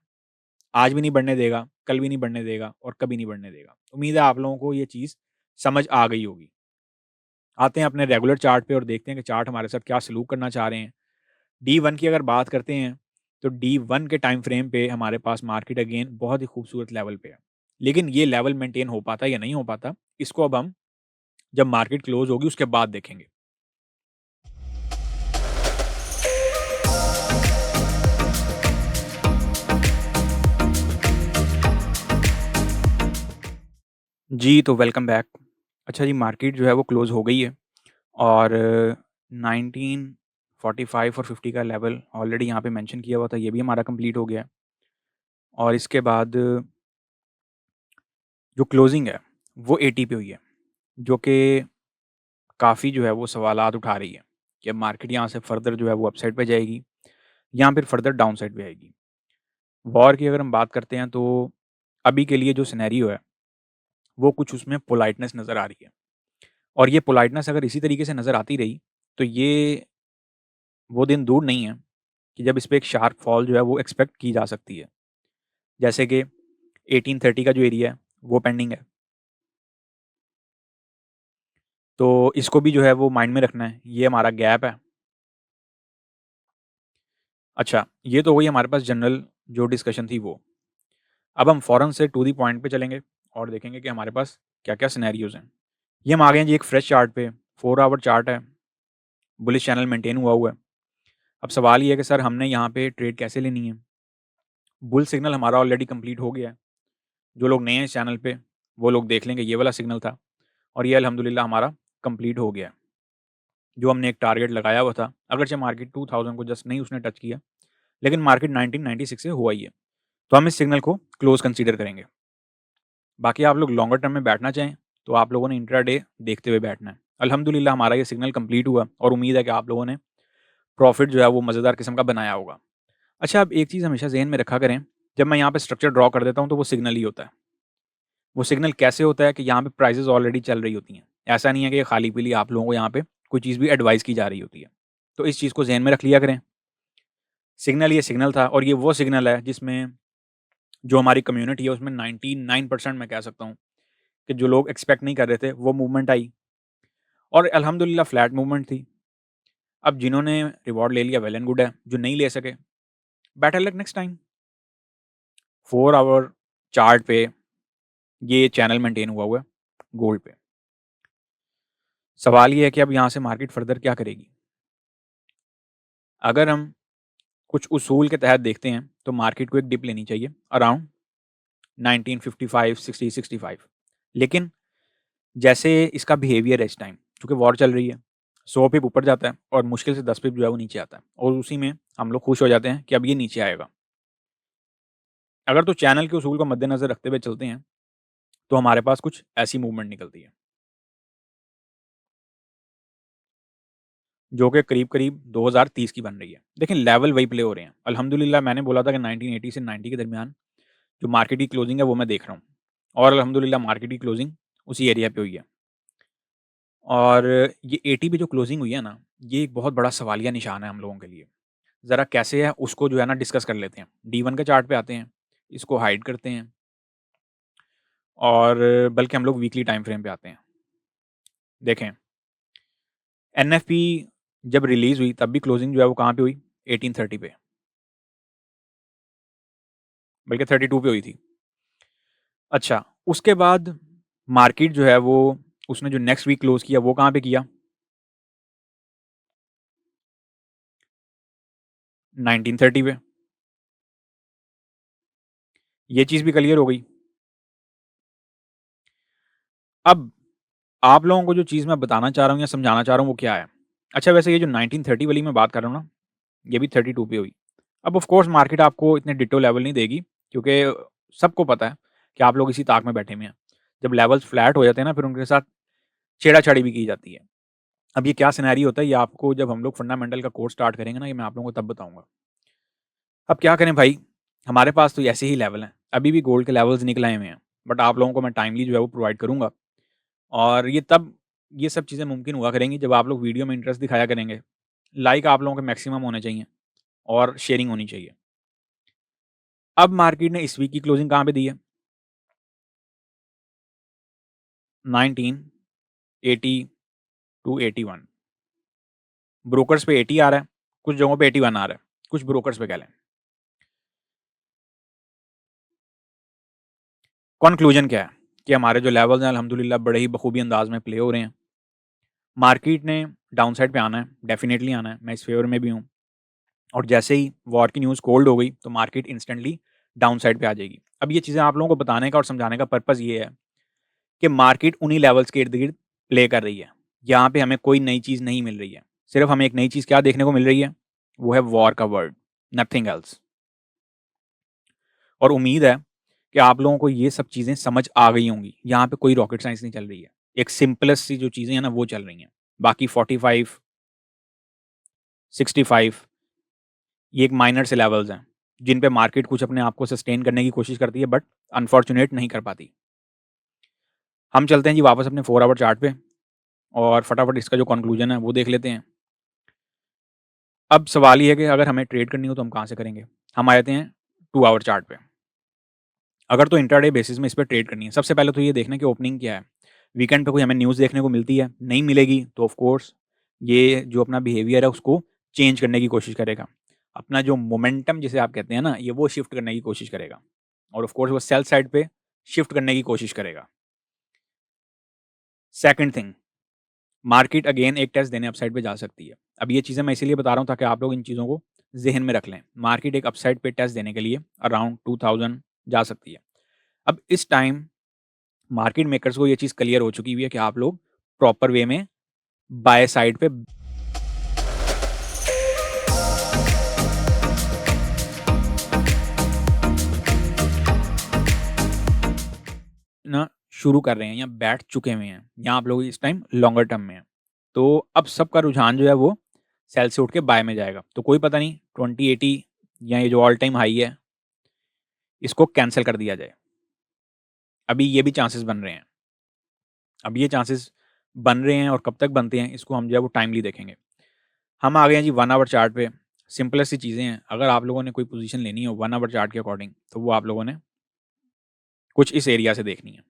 आज भी नहीं बढ़ने देगा, कल भी नहीं बढ़ने देगा और कभी नहीं बढ़ने देगा। उम्मीद है आप लोगों को ये चीज़ समझ आ गई होगी। आते हैं अपने रेगुलर चार्ट पे और देखते हैं कि चार्ट हमारे साथ क्या सलूक करना चाह रहे हैं। D1 की अगर बात करते हैं, तो D1 के टाइम फ्रेम पे हमारे पास मार्केट अगेन बहुत ही खूबसूरत लेवल पे है। लेकिन ये लेवल मेंटेन हो पाता है या नहीं हो पाता, इसको अब हम जब मार्केट क्लोज़ होगी उसके बाद देखेंगे। जी, तो वेलकम बैक। अच्छा जी, मार्केट जो है वो क्लोज़ हो गई है और 1945 और 50 का लेवल ऑलरेडी यहाँ पे मेंशन किया हुआ था, ये भी हमारा कंप्लीट हो गया है। और इसके बाद जो क्लोजिंग है वो 80 पे हुई है, जो कि काफ़ी जो है वो सवालात उठा रही है कि अब मार्केट यहाँ से फर्दर जो है वो अपसाइड पे जाएगी या फिर फर्दर डाउन साइड पे आएगी। वॉर की अगर हम बात करते हैं तो अभी के लिए जो सिनेरियो है वो कुछ उसमें पोलाइटनेस नज़र आ रही है। और ये पोलाइटनेस अगर इसी तरीके से नज़र आती रही तो ये वो दिन दूर नहीं है कि जब इस पे एक शार्प फॉल जो है वो एक्सपेक्ट की जा सकती है। जैसे कि 1830 का जो एरिया है वो पेंडिंग है। तो इसको भी जो है वो माइंड में रखना है, ये हमारा गैप है। अच्छा, ये तो हुई हमारे पास जनरल जो डिस्कशन थी वो। अब हम फ़ौरन से टू द पॉइंट पे चलेंगे और देखेंगे कि हमारे पास क्या-क्या सिनेरियोज़ हैं। ये हम आ गए हैं जी एक फ्रेश चार्ट पे, 4 आवर चार्ट है, बुलिश चैनल मेंटेन हुआ है। अब सवाल ये है कि सर हमने यहाँ पे ट्रेड कैसे लेनी है? बुल सिग्नल हमारा ऑलरेडी कंप्लीट हो गया है। जो लोग नए हैं इस चैनल पे, वो लोग देख लेंगे ये वाला सिग्नल था और ये अल्हम्दुलिल्लाह हमारा कंप्लीट हो गया है। जो हमने एक टारगेट लगाया हुआ था, अगरचे मार्केट 2000 को जस्ट नहीं उसने टच किया, लेकिन मार्केट 1996 से हुआ ही है। तो हम इस सिग्नल को क्लोज़ कंसीडर करेंगे। बाकी आप लोग लॉन्गर टर्म में बैठना चाहें, तो आप लोगों ने इंट्राडे देखते हुए बैठना है। अल्हम्दुलिल्लाह हमारा ये सिग्नल कंप्लीट हुआ और उम्मीद है कि आप लोगों ने प्रॉफ़िट जो है वो मज़ेदार किस्म का बनाया होगा। अच्छा, अब एक चीज़ हमेशा ज़हन में रखा करें, जब मैं यहाँ पे स्ट्रक्चर ड्रॉ कर देता हूँ तो वो सिग्नल ही होता है। वो सिग्नल कैसे होता है कि यहाँ पे प्राइसेज़ ऑलरेडी चल रही होती हैं। ऐसा नहीं है कि खाली-पीली आप लोगों को यहाँ पे कोई चीज़ भी एडवाइस की जा रही होती है। तो इस चीज़ को ज़हन में रख लिया करें। सिग्नल ये सिग्नल था और ये वो सिग्नल है जिसमें जो हमारी कम्युनिटी है उसमें 99% मैं कह सकता हूँ कि जो लोग एक्सपेक्ट नहीं कर रहे थे वो मूवमेंट आई और अल्हम्दुलिल्लाह फ्लैट मूवमेंट थी। अब जिन्होंने रिवॉर्ड ले लिया वेल एंड गुड है, जो नहीं ले सके better luck next time. 4 our chart पे ये चैनल मेंटेन हुआ है गोल्ड पे। सवाल ये है कि अब यहाँ से मार्केट फर्दर क्या करेगी? अगर हम कुछ उसूल के तहत देखते हैं तो मार्केट को एक डिप लेनी चाहिए अराउंड 1955, 60, 65। लेकिन जैसे इसका बिहेवियर है इस टाइम, चूँकि वॉर चल रही है, 100 पिप ऊपर जाता है और मुश्किल से 10 पिप जो है वो नीचे आता है और उसी में हम लोग खुश हो जाते हैं कि अब ये नीचे आएगा। अगर तो चैनल के उसूल को मद्देनज़र रखते हुए चलते हैं, तो हमारे पास कुछ ऐसी मूवमेंट निकलती है, जो कि करीब-करीब 2030 की बन रही है। लेकिन लेवल वही प्ले हो रहे हैं। अल्हम्दुलिल्लाह मैंने बोला था कि 1980 से 90 के दरमियान जो मार्केट की क्लोजिंग है वो मैं देख रहा हूँ। और अल्हम्दुलिल्लाह मार्केट की क्लोजिंग उसी एरिया पे हुई है। और ये 80 पे जो क्लोजिंग हुई है ना, ये एक बहुत बड़ा सवालिया निशान है हम लोगों के लिए। ज़रा कैसे है उसको जो है ना डिस्कस कर लेते हैं। D1 के चार्ट पे आते हैं, इसको हाइड करते हैं और बल्कि हम लोग वीकली टाइम फ्रेम पे आते हैं। देखें, NFP जब रिलीज़ हुई तब भी क्लोजिंग जो है वो कहाँ पे हुई? 1830 पे, बल्कि 32 पे हुई थी। अच्छा, उसके बाद मार्केट जो है वो उसने जो नेक्स्ट वीक क्लोज़ किया वो कहाँ पे किया? 1930 पे। ये चीज़ भी क्लियर हो गई। अब आप लोगों को जो चीज़ मैं बताना चाह रहा हूँ या समझाना चाह रहा हूँ वो क्या है? अच्छा, वैसे ये जो 1930 वाली मैं बात कर रहा हूँ ना, ये भी 32 पे हुई। अब ऑफ कोर्स मार्केट आपको इतने डिट्टो लेवल नहीं देगी, क्योंकि सबको पता है कि आप लोग इसी ताक में बैठे हुए हैं। जब लेवल्स फ्लैट हो जाते हैं ना, फिर उनके साथ छेड़ा-छाड़ी भी की जाती है। अब ये क्या सिनेरियो होता है, ये आपको जब हम लोग फंडामेंटल का कोर्स स्टार्ट करेंगे ना, ये मैं आप लोगों को तब बताऊँगा। अब क्या करें भाई, हमारे पास तो ऐसे ही लेवल हैं। अभी भी गोल्ड के लेवल्स निकल आए हुए हैं, बट आप लोगों को मैं टाइमली जो है वो प्रोवाइड करूँगा। और ये सब चीज़ें मुमकिन हुआ करेंगी जब आप लोग वीडियो में इंटरेस्ट दिखाया करेंगे। लाइक आप लोगों के मैक्सिमम होने चाहिए और शेयरिंग होनी चाहिए। अब मार्केट ने इस वीक की क्लोजिंग कहाँ पे दी है? 1980 टू 81। ब्रोकर्स पे 80 आ रहा है, कुछ जगहों पे 81 आ रहा है, कुछ ब्रोकर्स पे कह लें। कॉन्क्लूजन क्या है कि हमारे जो लेवल्स हैं अल्हम्दुलिल्लाह बड़े ही बखूबी अंदाज में प्ले हो रहे हैं। मार्केट ने डाउन साइड पे आना है, डेफिनेटली आना है, मैं इस फेवर में भी हूँ। और जैसे ही वॉर की न्यूज़ कोल्ड हो गई तो मार्केट इंस्टेंटली डाउन साइड पे आ जाएगी। अब ये चीज़ें आप लोगों को बताने का और समझाने का पर्पज़ ये है कि मार्केट उन्हीं लेवल्स के इर्द-गिर्द प्ले कर रही है। यहाँ पे हमें कोई नई चीज़ नहीं मिल रही है। सिर्फ़ हमें एक नई चीज़ क्या देखने को मिल रही है? वो है वॉर का वर्ड, नथिंग एल्स। और उम्मीद है कि आप लोगों को ये सब चीज़ें समझ आ गई होंगी। यहाँ पे कोई रॉकेट साइंस नहीं चल रही है। एक सिंपलेस्ट सी जो चीज़ें हैं ना वो चल रही हैं। बाकी 45, 65 ये एक माइनर से लेवल्स हैं, जिन पे मार्केट कुछ अपने आप को सस्टेन करने की कोशिश करती है, बट अनफॉर्चुनेट नहीं कर पाती। हम चलते हैं जी वापस अपने 4 आवर चार्ट पे और फटाफट इसका जो कंक्लूजन है वो देख लेते हैं। अब सवाल ये है कि अगर हमें ट्रेड करनी हो तो हम कहाँ से करेंगे? हम आ जाते हैं 2 आवर चार्ट पे। अगर तो इंट्राडे बेसिस में इस पे ट्रेड करनी है, सबसे पहले तो ये देखना है कि ओपनिंग क्या है। वीकेंड पे कोई हमें न्यूज़ देखने को मिलती है, नहीं मिलेगी तो ऑफ कोर्स ये जो अपना बिहेवियर है उसको चेंज करने की कोशिश करेगा। अपना जो मोमेंटम जिसे आप कहते हैं ना, ये वो शिफ्ट करने की कोशिश करेगा और ऑफ कोर्स वो सेल साइड पे शिफ्ट करने की कोशिश करेगा। सेकंड थिंग, मार्केट अगेन एक टेस्ट देने अपसाइड पे जा सकती है। अब ये चीज़ें मैं इसीलिए बता रहा हूँ ताकि आप लोग इन चीज़ों को ज़हन में रख लें। मार्केट एक अपसाइड पे टेस्ट देने के लिए अराउंड 2000 जा सकती है। अब इस टाइम मार्केट मेकर्स को ये चीज़ क्लियर हो चुकी हुई है कि आप लोग प्रॉपर वे में बाय साइड पे ना शुरू कर रहे हैं या बैठ चुके हुए हैं, या आप लोग इस टाइम लॉन्गर टर्म में हैं। तो अब सबका रुझान जो है वो सेल से उठ के बाय में जाएगा। तो कोई पता नहीं 2080 या ये जो ऑल टाइम हाई है इसको कैंसल कर दिया जाए। अभी ये भी चांसेस बन रहे हैं। अब ये चांसेस बन रहे हैं और कब तक बनते हैं इसको हम जो है वो टाइमली देखेंगे। हम आ गए हैं जी 1 आवर चार्ट पे। सिंपलेस्ट सी चीज़ें हैं। अगर आप लोगों ने कोई पोजीशन लेनी हो 1 आवर चार्ट के अकॉर्डिंग तो वो आप लोगों ने कुछ इस एरिया से देखनी है।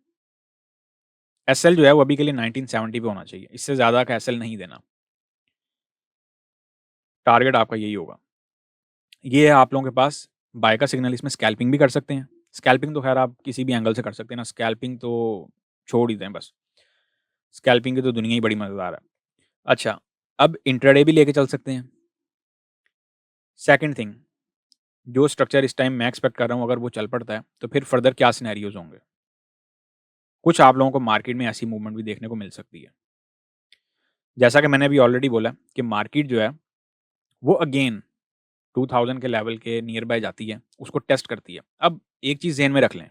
एसएल जो है वो अभी के लिए 1970 पे होना चाहिए। इससे ज़्यादा का एसएल नहीं देना। टारगेट आपका यही होगा। ये है आप लोगों के पास बाय का सिग्नल। इसमें स्कैल्पिंग भी कर सकते हैं। स्कैल्पिंग तो खैर आप किसी भी एंगल से कर सकते हैं ना। स्कैल्पिंग तो छोड़ ही दें बस। स्कैल्पिंग की तो दुनिया ही बड़ी मज़ेदार है। अच्छा, अब इंट्राडे भी लेके चल सकते हैं। सेकंड थिंग, जो स्ट्रक्चर इस टाइम मैं एक्सपेक्ट कर रहा हूँ अगर वो चल पड़ता है तो फिर फर्दर क्या सिनेरियोज़ होंगे? कुछ आप लोगों को मार्केट में ऐसी मूवमेंट भी देखने को मिल सकती है। जैसा कि मैंने अभी ऑलरेडी बोला कि मार्केट जो है वो अगेन 2000 के लेवल के नियर बाय जाती है, उसको टेस्ट करती है। अब एक चीज़ ज़हन में रख लें,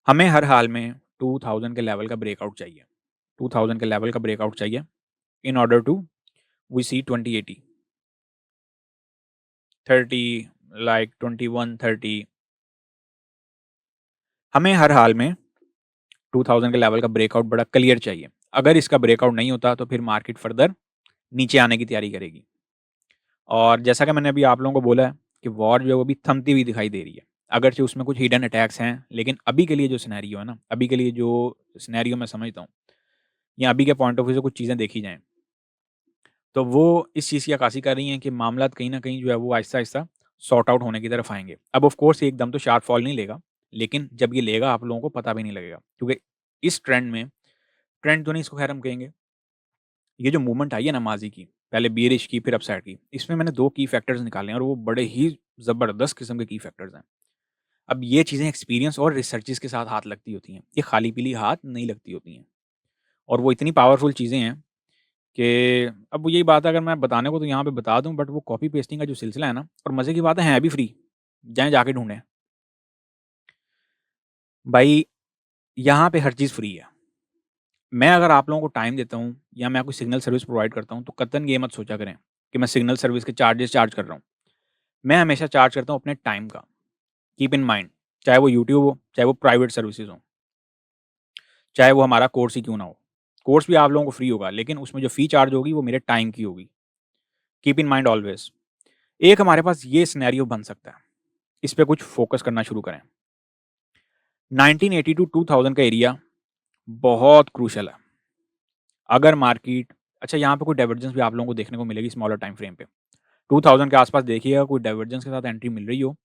हमें हर हाल में 2000 के लेवल का ब्रेकआउट चाहिए। 2000 के लेवल का ब्रेकआउट चाहिए in order to we see 2080, 30 like 2130। हमें हर हाल में 2000 के लेवल का ब्रेकआउट बड़ा क्लियर चाहिए। अगर इसका ब्रेकआउट नहीं होता तो फिर मार्केट फर्दर नीचे आने की तैयारी करेगी। और जैसा कि मैंने अभी आप लोगों को बोला है कि वॉर जो है वो भी थमती हुई दिखाई दे रही है। अगरचे उसमें कुछ हिडन अटैक्स हैं, लेकिन अभी के लिए जो सिनेरियो है ना, अभी के लिए जो सिनेरियो मैं समझता हूँ या अभी के पॉइंट ऑफ व्यू से कुछ चीज़ें देखी जाएँ, तो वो इस चीज़ की अक्कासी कर रही हैं कि मामला कहीं न कहीं जो है वो आहिस्ता-आहिस्ता सॉर्ट आउट होने की तरफ आएँगे। अब ऑफ कोर्स एकदम तो शार्प फॉल नहीं लेगा, लेकिन जब ये लेगा आप लोगों को पता भी नहीं लगेगा। क्योंकि इस ट्रेंड में, ट्रेंड तो नहीं इसको खैर हम कहेंगे, ये जो मूवमेंट आई है ना माज़ी की, पहले बियरिश की फिर अपसाइड की, इसमें मैंने 2 की फैक्टर्स निकाले हैं और वो बड़े ही ज़बरदस्त किस्म के की फैक्टर्स हैं। अब ये चीज़ें एक्सपीरियंस और रिसर्चेज़ के साथ हाथ लगती होती हैं। ये खाली-पीली हाथ नहीं लगती होती हैं और वो इतनी पावरफुल चीज़ें हैं कि अब यही बात है, अगर मैं बताने को तो यहाँ पे बता दूँ, बट वो कॉपी पेस्टिंग का जो सिलसिला है ना, और मज़े की बात है भी फ्री, जाएँ जाके ढूँढें। भाई यहाँ पे हर चीज़ फ्री है। मैं अगर आप लोगों को टाइम देता हूँ या मैं कोई सिग्नल सर्विस प्रोवाइड करता हूँ, तो कतई ये मत सोचा करें कि मैं सिग्नल सर्विस के चार्जेस चार्ज कर रहा हूँ। मैं हमेशा चार्ज करता हूँ अपने टाइम का। कीप इन माइंड, चाहे वो यूट्यूब हो, चाहे वो प्राइवेट सर्विसेज़ हों, चाहे वो हमारा कोर्स ही क्यों ना हो। कोर्स भी आप लोगों को फ्री होगा, लेकिन उसमें जो फ़ी चार्ज होगी वो मेरे टाइम की होगी। Keep in mind always. एक हमारे पास ये सिनेरियो बन सकता है, इस पे कुछ फ़ोकस करना शुरू करें। 1980 टू 2000 का एरिया बहुत क्रूशियल है। अगर मार्केट, अच्छा यहाँ पे कोई डाइवर्जेंस भी आप लोगों को देखने को मिलेगी स्मॉलर टाइम फ्रेम पे। 2000 के आस-पास देखिएगा कोई डाइवर्जेंस के साथ एंट्री मिल रही हो।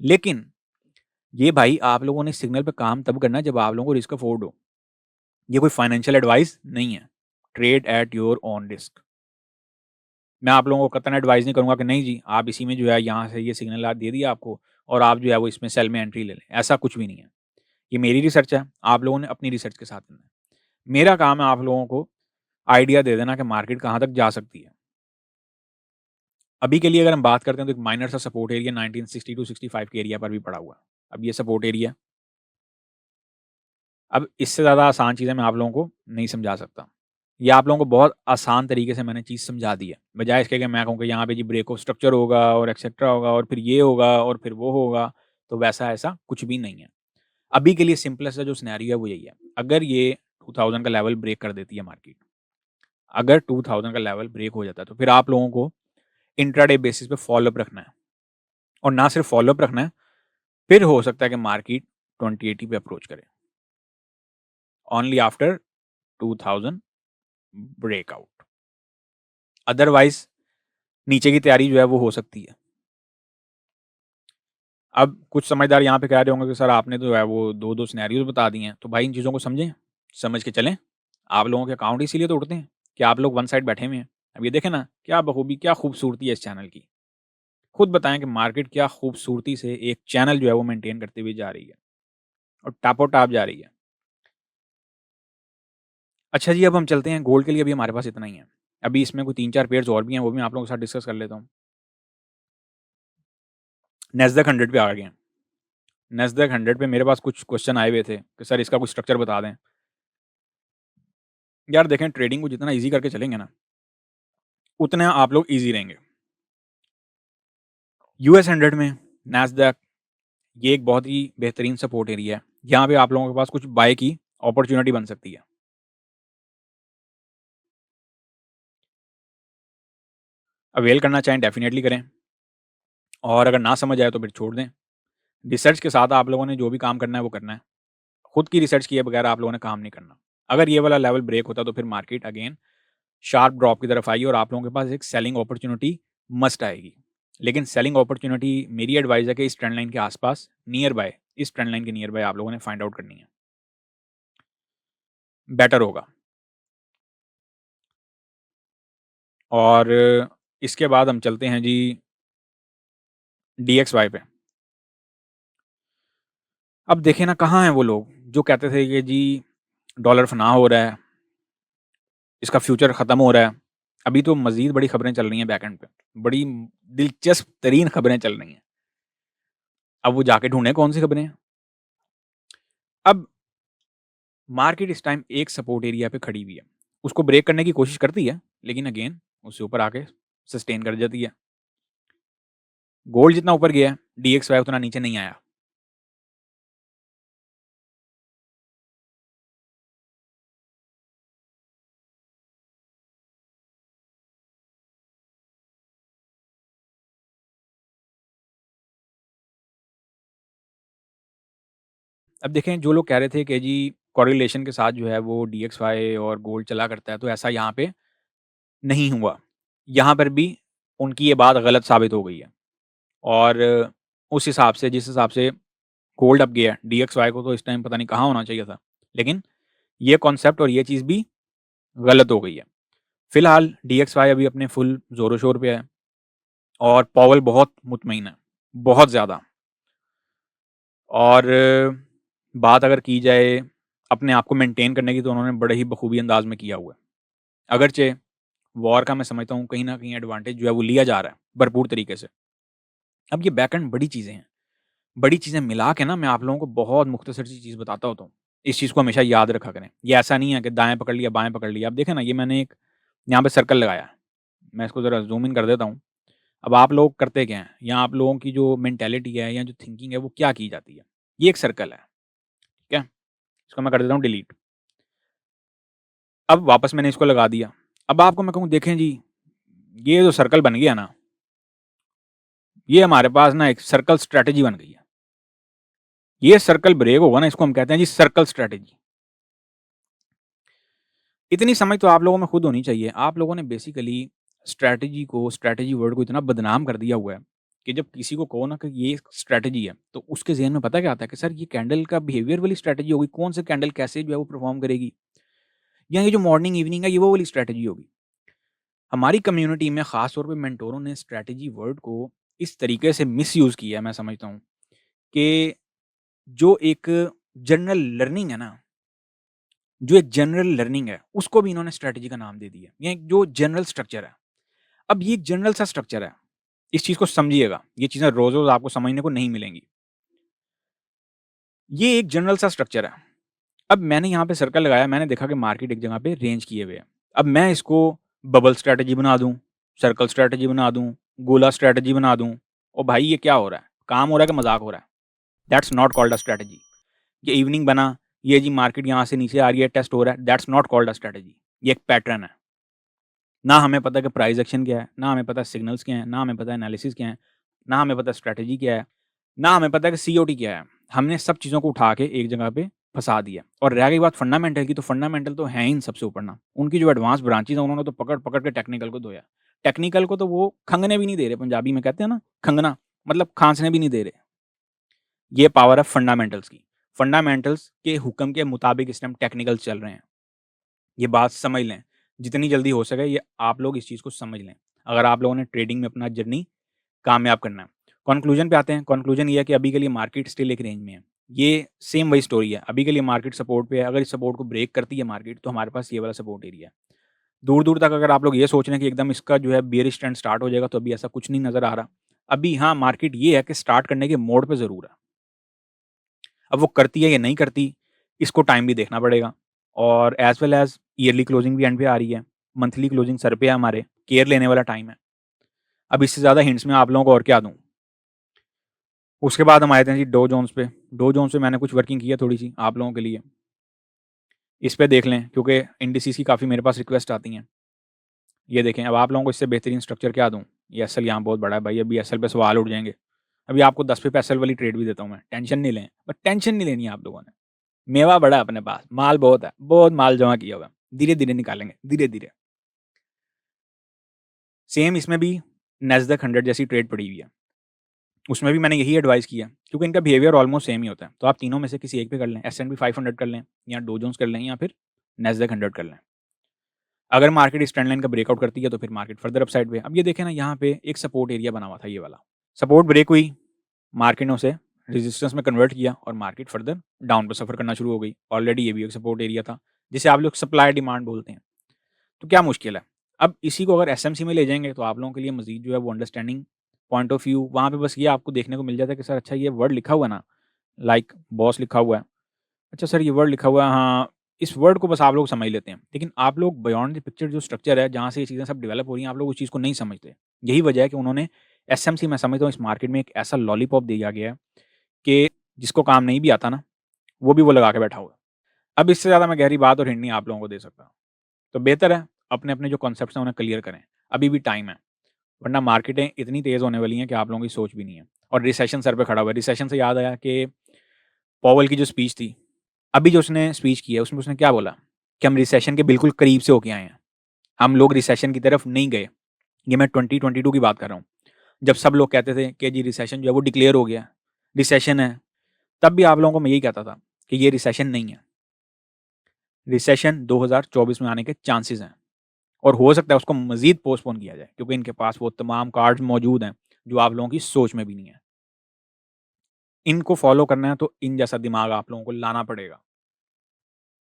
लेकिन ये भाई आप लोगों ने सिग्नल पे काम तब करना है जब आप लोगों को रिस्क अफोर्ड हो। ये कोई फाइनेंशियल एडवाइस नहीं है। Trade at your own risk. मैं आप लोगों को कतई एडवाइस नहीं करूँगा कि नहीं जी, आप इसी में जो है यहाँ से ये सिग्नल दे दिया आपको और आप जो है वो इसमें सेल में एंट्री ले लें। ऐसा कुछ भी नहीं है। ये मेरी रिसर्च है, आप लोगों ने अपनी रिसर्च के साथ करना है। मेरा काम है आप लोगों को आइडिया दे देना कि मार्केट कहाँ तक जा सकती है। अभी के लिए अगर हम बात करते हैं तो एक माइनर सा सपोर्ट एरिया 1960 टू 65 के एरिया पर भी पड़ा हुआ है। अब ये सपोर्ट एरिया, अब इससे ज़्यादा आसान चीज़ें मैं आप लोगों को नहीं समझा सकता। ये आप लोगों को बहुत आसान तरीके से मैंने चीज़ समझा दी है। बजाय इसके कि मैं कहूँ कि यहाँ पे जी ब्रेक ऑफ स्ट्रक्चर होगा और एक्सेट्रा होगा और फिर ये होगा और फिर वो होगा, तो वैसा ऐसा कुछ भी नहीं है। अभी के लिए सिंपलेस्ट सा जो सिनेरियो है वो यही है। अगर ये 2000 का लेवल ब्रेक कर देती है मार्केट, अगर 2000 का लेवल ब्रेक हो जाता है, तो फिर आप लोगों को इंट्राडे बेसिस पे फ़ॉलो-अप रखना है और ना सिर्फ फ़ॉलो-अप रखना है, फिर हो सकता है कि मार्केट 2080 पे अप्रोच करे। Only after 2000 breakout. अदरवाइज़ नीचे की तैयारी जो है वो हो सकती है। अब कुछ समझदार यहाँ पे कह रहे होंगे कि सर आपने तो है वो 2-2 सिनेरियोज़ बता दिए हैं, तो भाई इन चीज़ों को समझें, समझ के चलें। आप लोगों के अकाउंट इसीलिए तो उठते हैं कि आप लोग वन साइड बैठे हुए हैं। अब ये देखें ना, क्या बखूबी, क्या खूबसूरती है इस चैनल की। खुद बताएँ कि मार्केट क्या खूबसूरती से एक चैनल जो है वो मेंटेन करते हुए जा रही है और टापो-टाप जा रही है। अच्छा जी, अब हम चलते हैं गोल्ड के लिए, अभी हमारे पास इतना ही है। अभी इसमें कोई 3-4 पेयर्स और भी हैं, वो भी मैं आप लोगों के साथ डिस्कस कर लेता हूँ। नैस्डैक 100 पे आ गए हैं। नैस्डैक 100 पे मेरे पास कुछ क्वेश्चन आए हुए थे कि सर इसका कुछ स्ट्रक्चर बता दें। यार देखें, ट्रेडिंग को जितना ईज़ी करके चलेंगे ना, उतने आप लोग ईज़ी रहेंगे। यूएस 100 में नैस्डैक, ये एक बहुत ही बेहतरीन सपोर्ट एरिया है। यहाँ पे आप लोगों के पास कुछ बाय की अपॉर्च्युनिटी बन सकती है। अवेल करना चाहें डेफ़िनिटली करें और अगर ना समझ आए तो फिर छोड़ दें। रिसर्च के साथ आप लोगों ने जो भी काम करना है वो करना है। खुद की रिसर्च किए बगैर आप लोगों ने काम नहीं करना। अगर ये वाला लेवल ब्रेक होता तो फिर मार्केट अगेन शार्प ड्रॉप की तरफ आएगी और आप लोगों के पास एक सेलिंग अपॉर्च्युनिटी मस्ट आएगी। लेकिन सेलिंग अपॉर्च्युनिटी मेरी एडवाइस है कि इस ट्रेंड लाइन के आस-पास नियर बाय, इस ट्रेंड लाइन के नियर बाय आप लोगों ने फाइंड आउट करनी है। बेटर होगा। और इसके बाद हम चलते हैं जी डीएक्सवाई पे। अब देखें ना, कहाँ हैं वो लोग जो कहते थे कि जी डॉलर फनाह हो रहा है, इसका फ्यूचर ख़त्म हो रहा है। अभी तो मज़ीद बड़ी खबरें चल रही हैं बैक एंड पे। बड़ी दिलचस्प तरीन खबरें चल रही हैं। अब वो जाके ढूँढें कौन-सी खबरें हैं। अब मार्केट इस टाइम एक सपोर्ट एरिया पे खड़ी हुई है। उसको ब्रेक करने की कोशिश करती है, लेकिन अगेन उससे ऊपर आके सस्टेन कर जाती है। गोल्ड जितना ऊपर गया है, डीएक्सवाई उतना नीचे नहीं आया। अब देखें जो लोग कह रहे थे कि जी कोरिलेशन के साथ जो है वो DXY और गोल्ड चला करता है, तो ऐसा यहाँ पे नहीं हुआ। यहाँ पर भी उनकी ये बात गलत साबित हो गई है। और उस हिसाब से जिस हिसाब से गोल्ड अप गया, DXY को तो इस टाइम पता नहीं कहाँ होना चाहिए था। लेकिन ये कॉन्सेप्ट और ये चीज़ भी गलत हो गई है। फिलहाल DXY अभी अपने फुल ज़ोरों-शोर पे है और पॉवेल बहुत मुतमईन है, बहुत ज़्यादा। और बात अगर की जाए अपने आप को मेंटेन करने की, तो उन्होंने बड़े ही बखूबी अंदाज में किया हुआ है। अगरचे वॉर का मैं समझता हूँ कहीं न कहीं एडवांटेज जो है वो लिया जा रहा है भरपूर तरीके से। अब ये बैक एंड बड़ी चीज़ें हैं। बड़ी चीज़ें मिला के ना मैं आप लोगों को बहुत मुख्तसर सी चीज़ बताता होता हूँ। इस चीज़ को हमेशा याद रखा करें। ये ऐसा नहीं है कि दाएँ पकड़ लिया, बाएँ पकड़ लिया। अब देखें ना, ये मैंने एक यहाँ पे सर्कल लगाया है। मैं इसको ज़रा ज़ूम इन कर देता हूँ। अब आप लोग करते क्या हैं, या आप लोगों की जो मेंटालिटी है या जो थिंकिंग है वो क्या की जाती है। ये एक सर्कल है, ठीक है? इसको मैं कर देता हूँ डिलीट। अब वापस मैंने इसको लगा दिया। अब आपको मैं कहूँ देखें जी, ये जो सर्कल बन गया ना, ये हमारे पास ना एक सर्कल स्ट्रैटेजी बन गई है। ये सर्कल ब्रेक होगा ना, इसको हम कहते हैं जी सर्कल स्ट्रैटेजी। इतनी समझ तो आप लोगों में खुद होनी चाहिए। आप लोगों ने बेसिकली स्ट्रैटेजी वर्ड को इतना बदनाम कर दिया हुआ है कि जब किसी को कहो ना कि ये स्ट्रैटेजी है, तो उसके ज़हन में पता क्या आता है कि सर ये कैंडल का बिहेवियर वाली स्ट्रैटेजी होगी, कौन सी कैंडल कैसे जो है वो परफॉर्म करेगी, या ये जो मॉर्निंग इवनिंग है ये वो वाली स्ट्रैटेजी होगी। हमारी कम्युनिटी में ख़ास तौर पे मेंटोरों ने स्ट्रैटेजी वर्ड को इस तरीके से मिसयूज़ किया है, मैं समझता हूँ कि जो एक जनरल लर्निंग है ना, जो एक जनरल लर्निंग है, उसको भी इन्होंने स्ट्रैटेजी का नाम दे दिया। ये जो जनरल स्ट्रक्चर है, अब ये एक जनरल सा स्ट्रक्चर है। इस चीज़ को समझिएगा, ये चीज़ें रोज़-रोज़ आपको समझने को नहीं मिलेंगी। ये एक जनरल सा स्ट्रक्चर है। अब मैंने यहाँ पे सर्कल लगाया, मैंने देखा कि मार्केट एक जगह पे रेंज किए हुए है। अब मैं इसको बबल स्ट्रैटेजी बना दूँ, सर्कल स्ट्रैटेजी बना दूँ, गोला स्ट्रैटेजी बना दूँ, और भाई ये क्या हो रहा है? काम हो रहा है कि मज़ाक हो रहा है? That's not called a strategy. ये इवनिंग बना, ये जी मार्केट यहाँ से नीचे आ रही है, टेस्ट हो रहा है, that's not called a strategy. ये एक पैटर्न है। ना हमें पता है कि प्राइस एक्शन क्या है, ना हमें पता है सिग्नल्स क्या हैं, ना हमें पता है एनालिसिस क्या है, ना हमें पता है स्ट्रैटेजी क्या है, ना हमें पता है कि सीओटी क्या है। हमने सब चीज़ों को उठा के एक जगह पे फँसा दिया। और रह गई बात फंडामेंटल की, तो फंडामेंटल तो हैं ही इन सबसे ऊपर ना। उनकी जो एडवांस ब्रांचेज़ हैं उन्होंने तो पकड़-पकड़ के टेक्निकल को धोया। टेक्निकल को तो वो खंगने भी नहीं दे रहे, पंजाबी में कहते हैं ना खंगना, मतलब खाँसने भी नहीं दे रहे। ये पावर है फंडामेंटल्स की। फंडामेंटल्स के हुक्म के मुताबिक इस टाइम टेक्निकल्स चल रहे हैं। ये बात समझ लें। जितनी जल्दी हो सके ये आप लोग इस चीज़ को समझ लें। अगर आप लोगों ने ट्रेडिंग में अपना जर्नी कामयाब करना है। कॉन्क्लूज़न पे आते हैं। कॉन्क्लूज़न ये है कि अभी के लिए मार्केट स्टिल एक रेंज में है। ये सेम वही स्टोरी है। अभी के लिए मार्केट सपोर्ट पे है। अगर इस सपोर्ट को ब्रेक करती है मार्केट, तो हमारे पास ये वाला सपोर्ट एरिया है। दूर-दूर तक अगर आप लोग ये सोच रहे हैं कि एकदम इसका जो है बेयरिश ट्रेंड स्टार्ट हो जाएगा, तो अभी ऐसा कुछ नहीं नज़र आ रहा। अभी हाँ, मार्केट ये है कि स्टार्ट करने के मोड पे ज़रूर है। अब वो करती है या नहीं करती, इसको टाइम भी देखना पड़ेगा। और as well as yearly closing भी एंड पे आ रही है। मंथली क्लोजिंग सर पे है हमारे, केयर लेने वाला टाइम है। अब इससे ज़्यादा हिंट्स मैं आप लोगों को और क्या दूँ? उसके बाद हम आए थे जी डो जोन्स पे। डो जोन्स पे मैंने कुछ वर्किंग की है थोड़ी-सी आप लोगों के लिए। इस पे देख लें क्योंकि इंडिसेस की काफ़ी मेरे पास रिक्वेस्ट आती हैं। ये देखें, अब आप लोगों को इससे बेहतरीन स्ट्रक्चर क्या दूँ? ये एसएल यहाँ बहुत बड़ा है भाई, अभी एसएल पे सवाल उठ जाएँगे। अभी आपको 10 पे एसएल वाली ट्रेड भी देता हूँ मैं, टेंशन नहीं लें। बट टेंशन नहीं लेनी है आप लोगों ने। मेवा बड़ा है अपने पास, माल बहुत है, बहुत माल जमा किया हुआ है। धीरे-धीरे निकालेंगे, धीरे-धीरे। सेम इसमें भी नैस्डैक 100 जैसी ट्रेड पड़ी हुई है। उसमें भी मैंने यही एडवाइस किया क्योंकि इनका बिहेवियर ऑलमोस्ट सेम ही होता है। तो आप तीनों में से किसी एक पे कर लें, एस एंड पी 500 कर लें, या डो जोन्स कर लें, या फिर नैस्डैक 100 कर लें। अगर मार्केट इस ट्रेंड लाइन का ब्रेकआउट करती है तो फिर मार्केट फर्दर अपसाइड पे। अब ये देखें ना, यहाँ पे एक सपोर्ट एरिया बना हुआ था ये वाला। सपोर्ट ब्रेक हुई, मार्केट ने उसे रेजिस्टेंस में कन्वर्ट किया और मार्केट फर्दर डाउन पर सफर करना शुरू हो गई। ऑलरेडी ये भी एक सपोर्ट एरिया था जिसे आप लोग सप्लाई डिमांड बोलते हैं। तो क्या मुश्किल है? अब इसी को अगर एसएमसी में ले जाएँगे तो आप लोगों के लिए मज़ीद जो है वो अंडरस्टैंडिंग पॉइंट ऑफ व्यू वहाँ पे बस ये आपको देखने को मिल जाता है कि सर अच्छा ये वर्ड लिखा हुआ है ना, लाइक बॉस लिखा हुआ है। अच्छा सर ये वर्ड लिखा हुआ है, हाँ, इस वर्ड को बस आप लोग समझ लेते हैं। लेकिन आप लोग बियॉन्ड द पिक्चर जो स्ट्रक्चर है जहाँ से ये चीज़ें सब डेवलप हो रही हैं, आप लोग उस चीज़ को नहीं समझते। यही वजह है कि उन्होंने एसएमसी, मैं समझता हूँ इस मार्केट में एक ऐसा लॉलीपॉप दिया गया है कि जिसको काम नहीं भी आता ना, वो भी वो लगा के बैठा हुआ है। अब इससे ज़्यादा मैं गहरी बात और हिंट नहीं आप लोगों को दे सकता। तो बेहतर है अपने-अपने जो कॉन्सेप्ट्स हैं उन्हें क्लियर करें। अभी भी टाइम है, वरना मार्केटें इतनी तेज़ होने वाली हैं कि आप लोगों की सोच भी नहीं है। और रिसेशन सर पे खड़ा हुआ है। रिसेशन से याद आया कि पॉवेल की जो स्पीच थी, अभी जो उसने स्पीच की है उसमें उसने क्या बोला कि हम रिसेशन के बिल्कुल करीब से होके आए हैं, हम लोग रिसेशन की तरफ नहीं गए। ये मैं 2022 की बात कर रहा हूँ, जब सब लोग कहते थे कि जी रिसेशन जो है वो डिक्लेयर हो गया, रिसेशन है, तब भी आप लोगों को मैं यही कहता था कि ये रिसेशन नहीं है, रिसेशन 2024 में आने के चांसेस हैं और हो सकता है उसको मजीद पोस्टपोन किया जाए क्योंकि इनके पास वो तमाम कार्ड्स मौजूद हैं जो आप लोगों की सोच में भी नहीं है। इनको फॉलो करना है तो इन जैसा दिमाग आप लोगों को लाना पड़ेगा,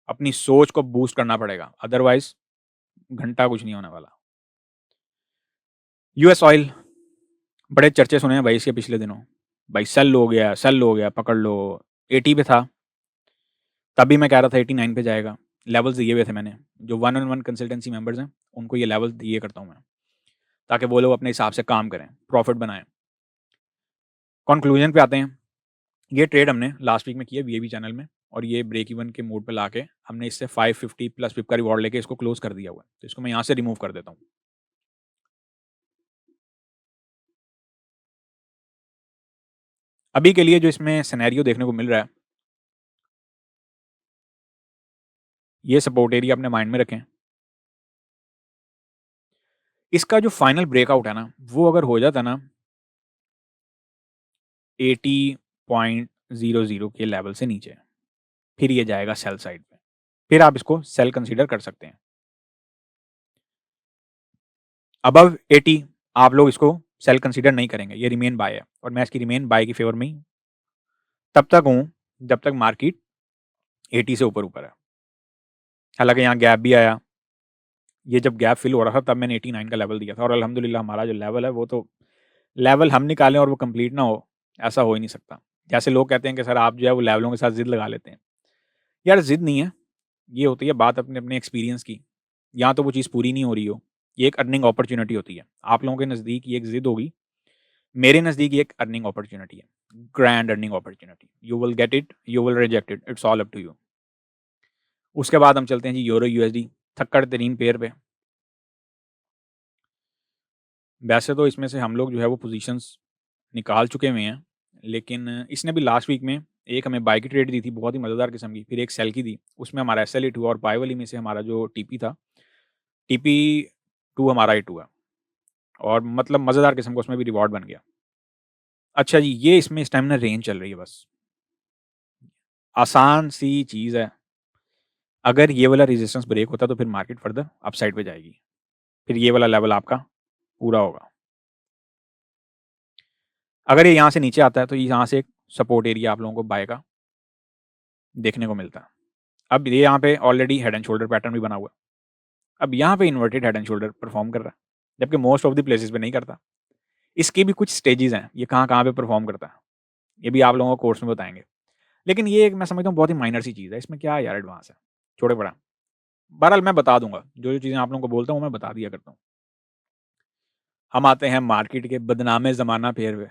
अपनी सोच को बूस्ट करना पड़ेगा, अदरवाइज घंटा कुछ नहीं होने वाला। यूएस ऑयल, बड़े चर्चे सुने हैं भाई इसके पिछले दिनों, भाई सेल हो गया पकड़ लो, 80 पे था, तभी मैं कह रहा था 89 पे जाएगा, लेवल्स दिए हुए थे मैंने, जो one on one consultancy members हैं उनको ये लेवल दिए करता हूँ मैं, ताकि वो लोग अपने हिसाब से काम करें, प्रॉफिट बनाएं। कंक्लूजन पे आते हैं, ये ट्रेड हमने लास्ट वीक में किया वीएबी चैनल में और ये ब्रेक इवन के मोड पे लाके हमने इससे 550 प्लस पिप का रिवॉर्ड लेके इसको क्लोज कर दिया हुआ है, तो इसको मैं यहाँ से रिमूव कर देता हूँ। अभी के लिए जो इसमें सिनेरियो देखने को मिल रहा है, ये सपोर्ट एरिया अपने माइंड में रखें। इसका जो फाइनल ब्रेकआउट है ना, वो अगर हो जाता ना 80.00 के लेवल से नीचे, फिर ये जाएगा सेल साइड पे, फिर आप इसको सेल कंसीडर कर सकते हैं। अबव 80 आप लोग इसको सेल कंसीडर नहीं करेंगे, ये रिमेन बाय है और मैं इसकी रिमेन बाय की फेवर में ही तब तक हूँ जब तक मार्केट 80 से ऊपर ऊपर है। हालांकि यहाँ गैप भी आया, ये जब गैप फिल हो रहा था तब मैंने 89 का लेवल दिया था और अल्हम्दुलिल्लाह हमारा जो लेवल है वो तो लेवल हम निकालें और वो कंप्लीट ना हो, ऐसा हो ही नहीं सकता। जैसे लोग कहते हैं कि सर आप जो है वो लेवलों के साथ जिद लगा लेते हैं, यार जिद नहीं है, ये होती है बात अपने अपने एक्सपीरियंस की। यहाँ तो वो चीज़ पूरी नहीं हो रही हो, ये एक अर्निंग अपॉर्चुनिटी होती है। आप लोगों के नज़दीक ये एक जिद होगी, मेरे नज़दीक ये एक अर्निंग अपॉर्चुनिटी है, grand earning opportunity. You will get it, you will reject it, it's all up to you. उसके बाद हम चलते हैं जी यूरो यूएसडी, थक्कड़ तरीन पेयर पे। वैसे तो इसमें से हम लोग जो है वो पोजीशंस निकाल चुके हुए हैं, लेकिन इसने भी लास्ट वीक में एक हमें बाय की ट्रेड दी थी बहुत ही मज़ेदार किस्म की, फिर एक सेल की दी, उसमें हमारा एस एल हिट हुआ और बाय वाली में से हमारा जो टीपी था, टीपी 2 हमारा हिट हुआ और मतलब मज़ेदार किस्म का उसमें भी रिवॉर्ड बन गया। अच्छा जी, ये इसमें इस टाइम ना रेंज चल रही है, बस आसान सी चीज़ है। अगर ये वाला रेजिस्टेंस ब्रेक होता तो फिर मार्केट फर्दर अपसाइड पे जाएगी, फिर ये वाला लेवल आपका पूरा होगा। अगर ये यहाँ से नीचे आता है तो यहाँ से एक सपोर्ट एरिया आप लोगों को बाय का देखने को मिलता है। अब ये यहाँ पे already head and shoulder pattern भी बना हुआ है, अब यहाँ पे inverted head and shoulder perform कर रहा है, जबकि मोस्ट ऑफ द प्लेसेस पे नहीं करता। इसकी भी कुछ स्टेजेस हैं, ये कहाँ कहाँ पे परफॉर्म करता है, ये भी आप लोगों को कोर्स में बताएंगे। लेकिन ये एक मैं समझता हूँ बहुत ही माइनर सी चीज़ है, इसमें क्या है यार एडवांस है, छोटे बड़ा। बहरहाल मैं बता दूंगा, जो जो चीज़ें आप लोगों को बोलता हूँ मैं बता दिया करता हूँ। हम आते हैं मार्केट के बदनामे ज़माना पेयर पे।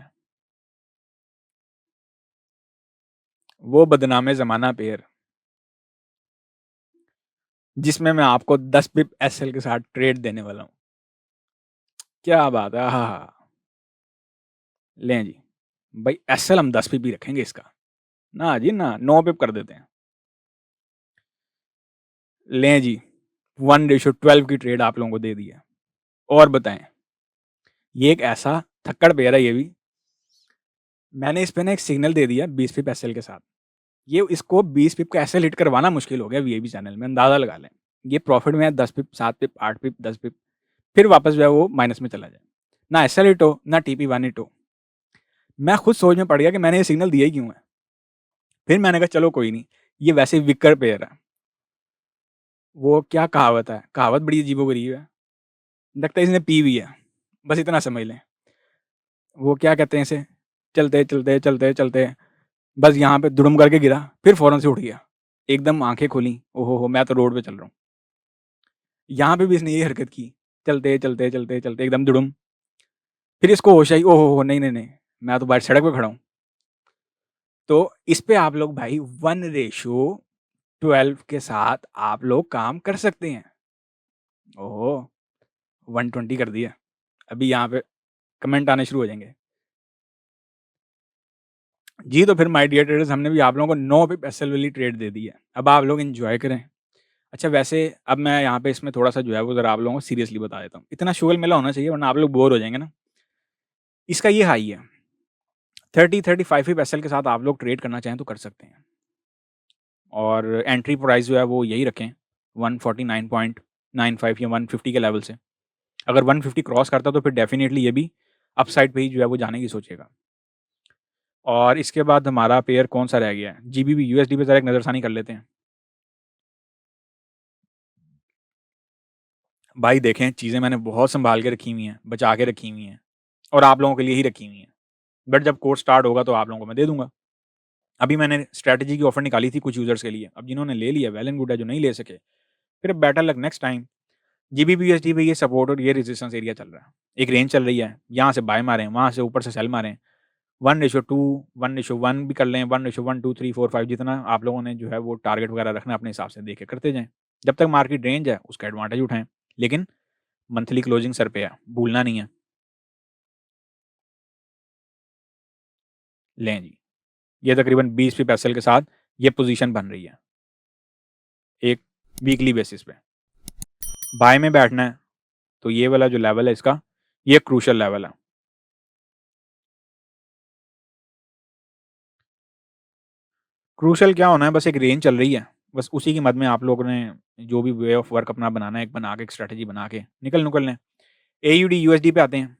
वो बदनामे ज़माना पेयर जिसमें मैं आपको 10 पिप एसएल के साथ ट्रेड देने वाला हूँ। क्या बात है, हाँ लें जी भाई, एसएल हम 10 पिप ही रखेंगे इसका, ना जी ना, 9 पिप कर देते हैं। लें जी, 1:12 की ट्रेड आप लोगों को दे दी है। और बताएं, ये एक ऐसा थक्कड़ पेयर है, ये भी मैंने इस पे ना एक सिग्नल दे दिया 20 पिप एसएल के साथ, ये इसको 20 पिप का एसएल हिट करवाना मुश्किल हो गया वीएबी चैनल में, अंदाजा लगा लें। ये प्रॉफिट में है 10 पिप, 7 पिप, 8 पिप, 10 पिप, फिर वापस जो है वो माइनस में चला जाए, ना एसएल हिट हो ना टीपी 1 हिट हो। मैं खुद सोच में पड़ गया कि मैंने ये सिग्नल दिया ही क्यों है। फिर मैंने कहा चलो कोई नहीं, ये वैसे विकर पेयर है। वो क्या कहावत है, कहावत बड़ी अजीबोगरीब है, लगता है इसने पी भी है, बस इतना समझ लें। वो क्या कहते हैं इसे, चलते चलते चलते चलते बस यहाँ पे दुड़म करके गिरा, फिर फौरन से उठ गया, एकदम आंखें खोली, ओहो हो मैं तो रोड पे चल रहा हूँ। यहाँ पे भी इसने यही हरकत की, चलते चलते चलते चलते एकदम दुड़म, फिर इसको होश आई, ओहो हो नहीं नहीं नहीं, मैं तो बाहर सड़क पे खड़ा हूँ। तो इस पे आप लोग भाई 1:12 के साथ आप लोग काम कर सकते हैं। ओहो 120 कर दिया, अभी यहाँ पे कमेंट आने शुरू हो जाएंगे, जी, तो फिर माय डियर ट्रेडर्स, हमने भी आप लोगों को 9 पिप एसएल वाली ट्रेड दे दी है। अब आप लोग एन्जॉय करें। अच्छा, वैसे अब मैं यहाँ पे इसमें थोड़ा-सा जो है वो ज़रा आप लोगों को सीरियसली बता देता हूँ। इतना शुगल मेला होना चाहिए वरना आप लोग बोर हो जाएँगे ना। इसका ये हाई है, 30-35 पिप एसएल के साथ आप लोग ट्रेड करना चाहें तो कर सकते हैं। और एंट्री प्राइस जो है वो यही रखें 149.95 या 150 के लेवल से। अगर 150 क्रॉस करता तो फिर डेफ़िनिटली ये भी अपसाइड पे ही जो है वो जाने की सोचेगा। और इसके बाद हमारा पेयर कौन-सा रह गया है? जीबीबी यूएसडी पे ज़रा एक नज़रसानी कर लेते हैं। भाई देखें, चीज़ें मैंने बहुत सँभाल के रखी हुई हैं, बचा के रखी हुई हैं और आप लोगों के लिए ही रखी हुई हैं। बट जब कोर्स स्टार्ट होगा तो आप लोगों को मैं दे दूँगा। अभी मैंने स्ट्रैटेजी की ऑफ़र निकाली थी कुछ यूज़र्स के लिए। अब जिन्होंने ले लिया वेल एंड गुड है, जो नहीं ले सके, फिर better luck next time. GBP USD पे ये सपोर्ट और ये रेजिस्टेंस एरिया चल रहा है। एक रेंज चल रही है, यहाँ से बाय मारें, वहाँ से ऊपर से सेल मारें। 1:2, 1:1 भी कर लें, 1:1, 2, 3, 4, 5 जितना आप लोगों ने जो है वो टारगेट वगैरह रखना है अपने हिसाब से देख के करते जाएँ। जब तक मार्केट रेंज है उसका एडवांटेज उठाएँ। लेकिन मंथली क्लोजिंग सर पे है, भूलना नहीं है। लें जी, ये तकरीबन 20 पिप एसएल के साथ ये पोज़ीशन बन रही है, एक वीकली बेसिस पे। बाय में बैठना है, तो ये वाला जो लेवल है इसका, ये क्रूशियल लेवल है। क्रूशियल क्या होना है, बस एक रेंज चल रही है, बस उसी की मद में आप लोगों ने जो भी वे ऑफ वर्क अपना बनाना है, एक बना के एक स्ट्रैटेजी बना के निकल लें। एयूडी यूएसडी पे आते हैं।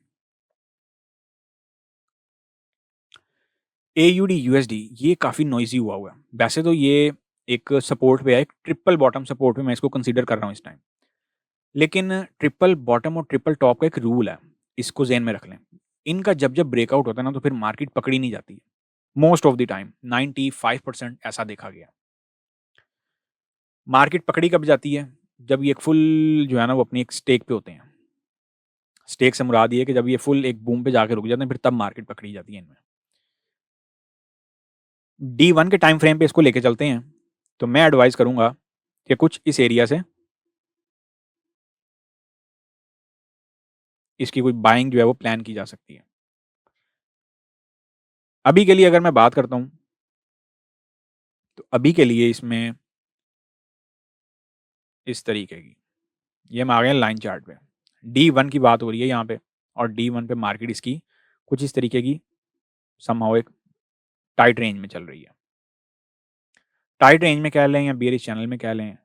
एयूडी यूएसडी ये काफ़ी नॉइज़ी हुआ है। वैसे तो ये एक सपोर्ट पे है, एक ट्रिपल बॉटम सपोर्ट पे मैं इसको कंसीडर कर रहा हूँ इस टाइम। लेकिन ट्रिपल बॉटम और ट्रिपल टॉप का एक रूल है, इसको ज़हन में रख लें। इनका जब ब्रेकआउट होता है ना तो फिर मार्केट पकड़ी नहीं जाती है। मोस्ट ऑफ द टाइम 95% ऐसा देखा गया। मार्केट पकड़ी कब जाती है? जब ये एक फुल जो है ना वो अपनी एक स्टेक पे होते हैं। स्टेक से मुराद ये है कि जब ये फुल एक बूम पे जाके रुक जाते हैं फिर तब मार्केट पकड़ी जाती है इनमें। D1 के टाइम फ्रेम पे इसको लेके चलते हैं, तो मैं एडवाइस करूंगा कि कुछ इस एरिया से इसकी कोई बाइंग जो है वो प्लान की जा सकती है। अभी के लिए अगर मैं बात करता हूं, तो अभी के लिए इसमें इस तरीके की, ये हम आ गए लाइन चार्ट पे। D1 की बात हो रही है यहाँ पे, और D1 पे मार्केट इसकी कुछ इस तरीके की समहाउ एक टाइट रेंज में चल रही है। टाइट रेंज में कह लें या बेयरिश चैनल में कह लें,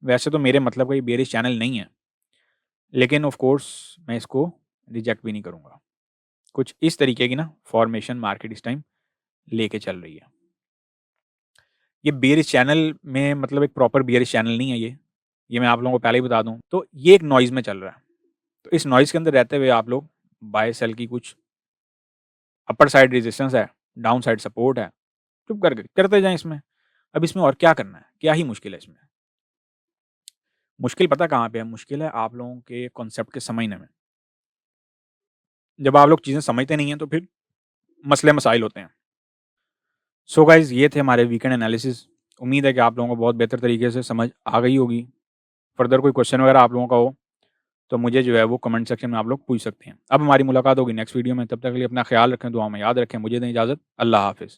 वैसे तो मेरे मतलब का ये बेयरिश चैनल नहीं है, लेकिन ऑफ कोर्स मैं इसको रिजेक्ट भी नहीं करूँगा। कुछ इस तरीके की ना फॉर्मेशन मार्केट इस टाइम लेके चल रही है। ये बेयरिश चैनल में मतलब एक प्रॉपर बेयरिश चैनल नहीं है ये मैं आप लोगों को पहले ही बता दूँ। तो ये एक नॉइज़ में चल रहा है। तो इस नॉइज़ के अंदर रहते हुए आप लोग बाय सेल की कुछ अपर साइड रेजिस्टेंस है, डाउन साइड सपोर्ट है, चुप करके करते जाएँ इसमें। अब इसमें और क्या करना है? क्या ही मुश्किल है इसमें? मुश्किल पता कहाँ पे है? मुश्किल है आप लोगों के कॉन्सेप्ट के समझने में। जब आप लोग चीज़ें समझते नहीं हैं तो फिर मसले-मसाइल होते हैं। सो गाइज़, ये थे हमारे वीकेंड एनालिसिस। उम्मीद है कि आप लोगों को बहुत बेहतर तरीके से समझ आ गई होगी। फर्दर कोई क्वेश्चन वगैरह आप लोगों का हो, तो मुझे जो है वो कमेंट सेक्शन में आप लोग पूछ सकते हैं। अब हमारी मुलाकात होगी नेक्स्ट वीडियो में, तब तक के लिए अपना ख्याल रखें, दुआ में याद रखें। मुझे दें इजाज़त। अल्लाह हाफ़िज़।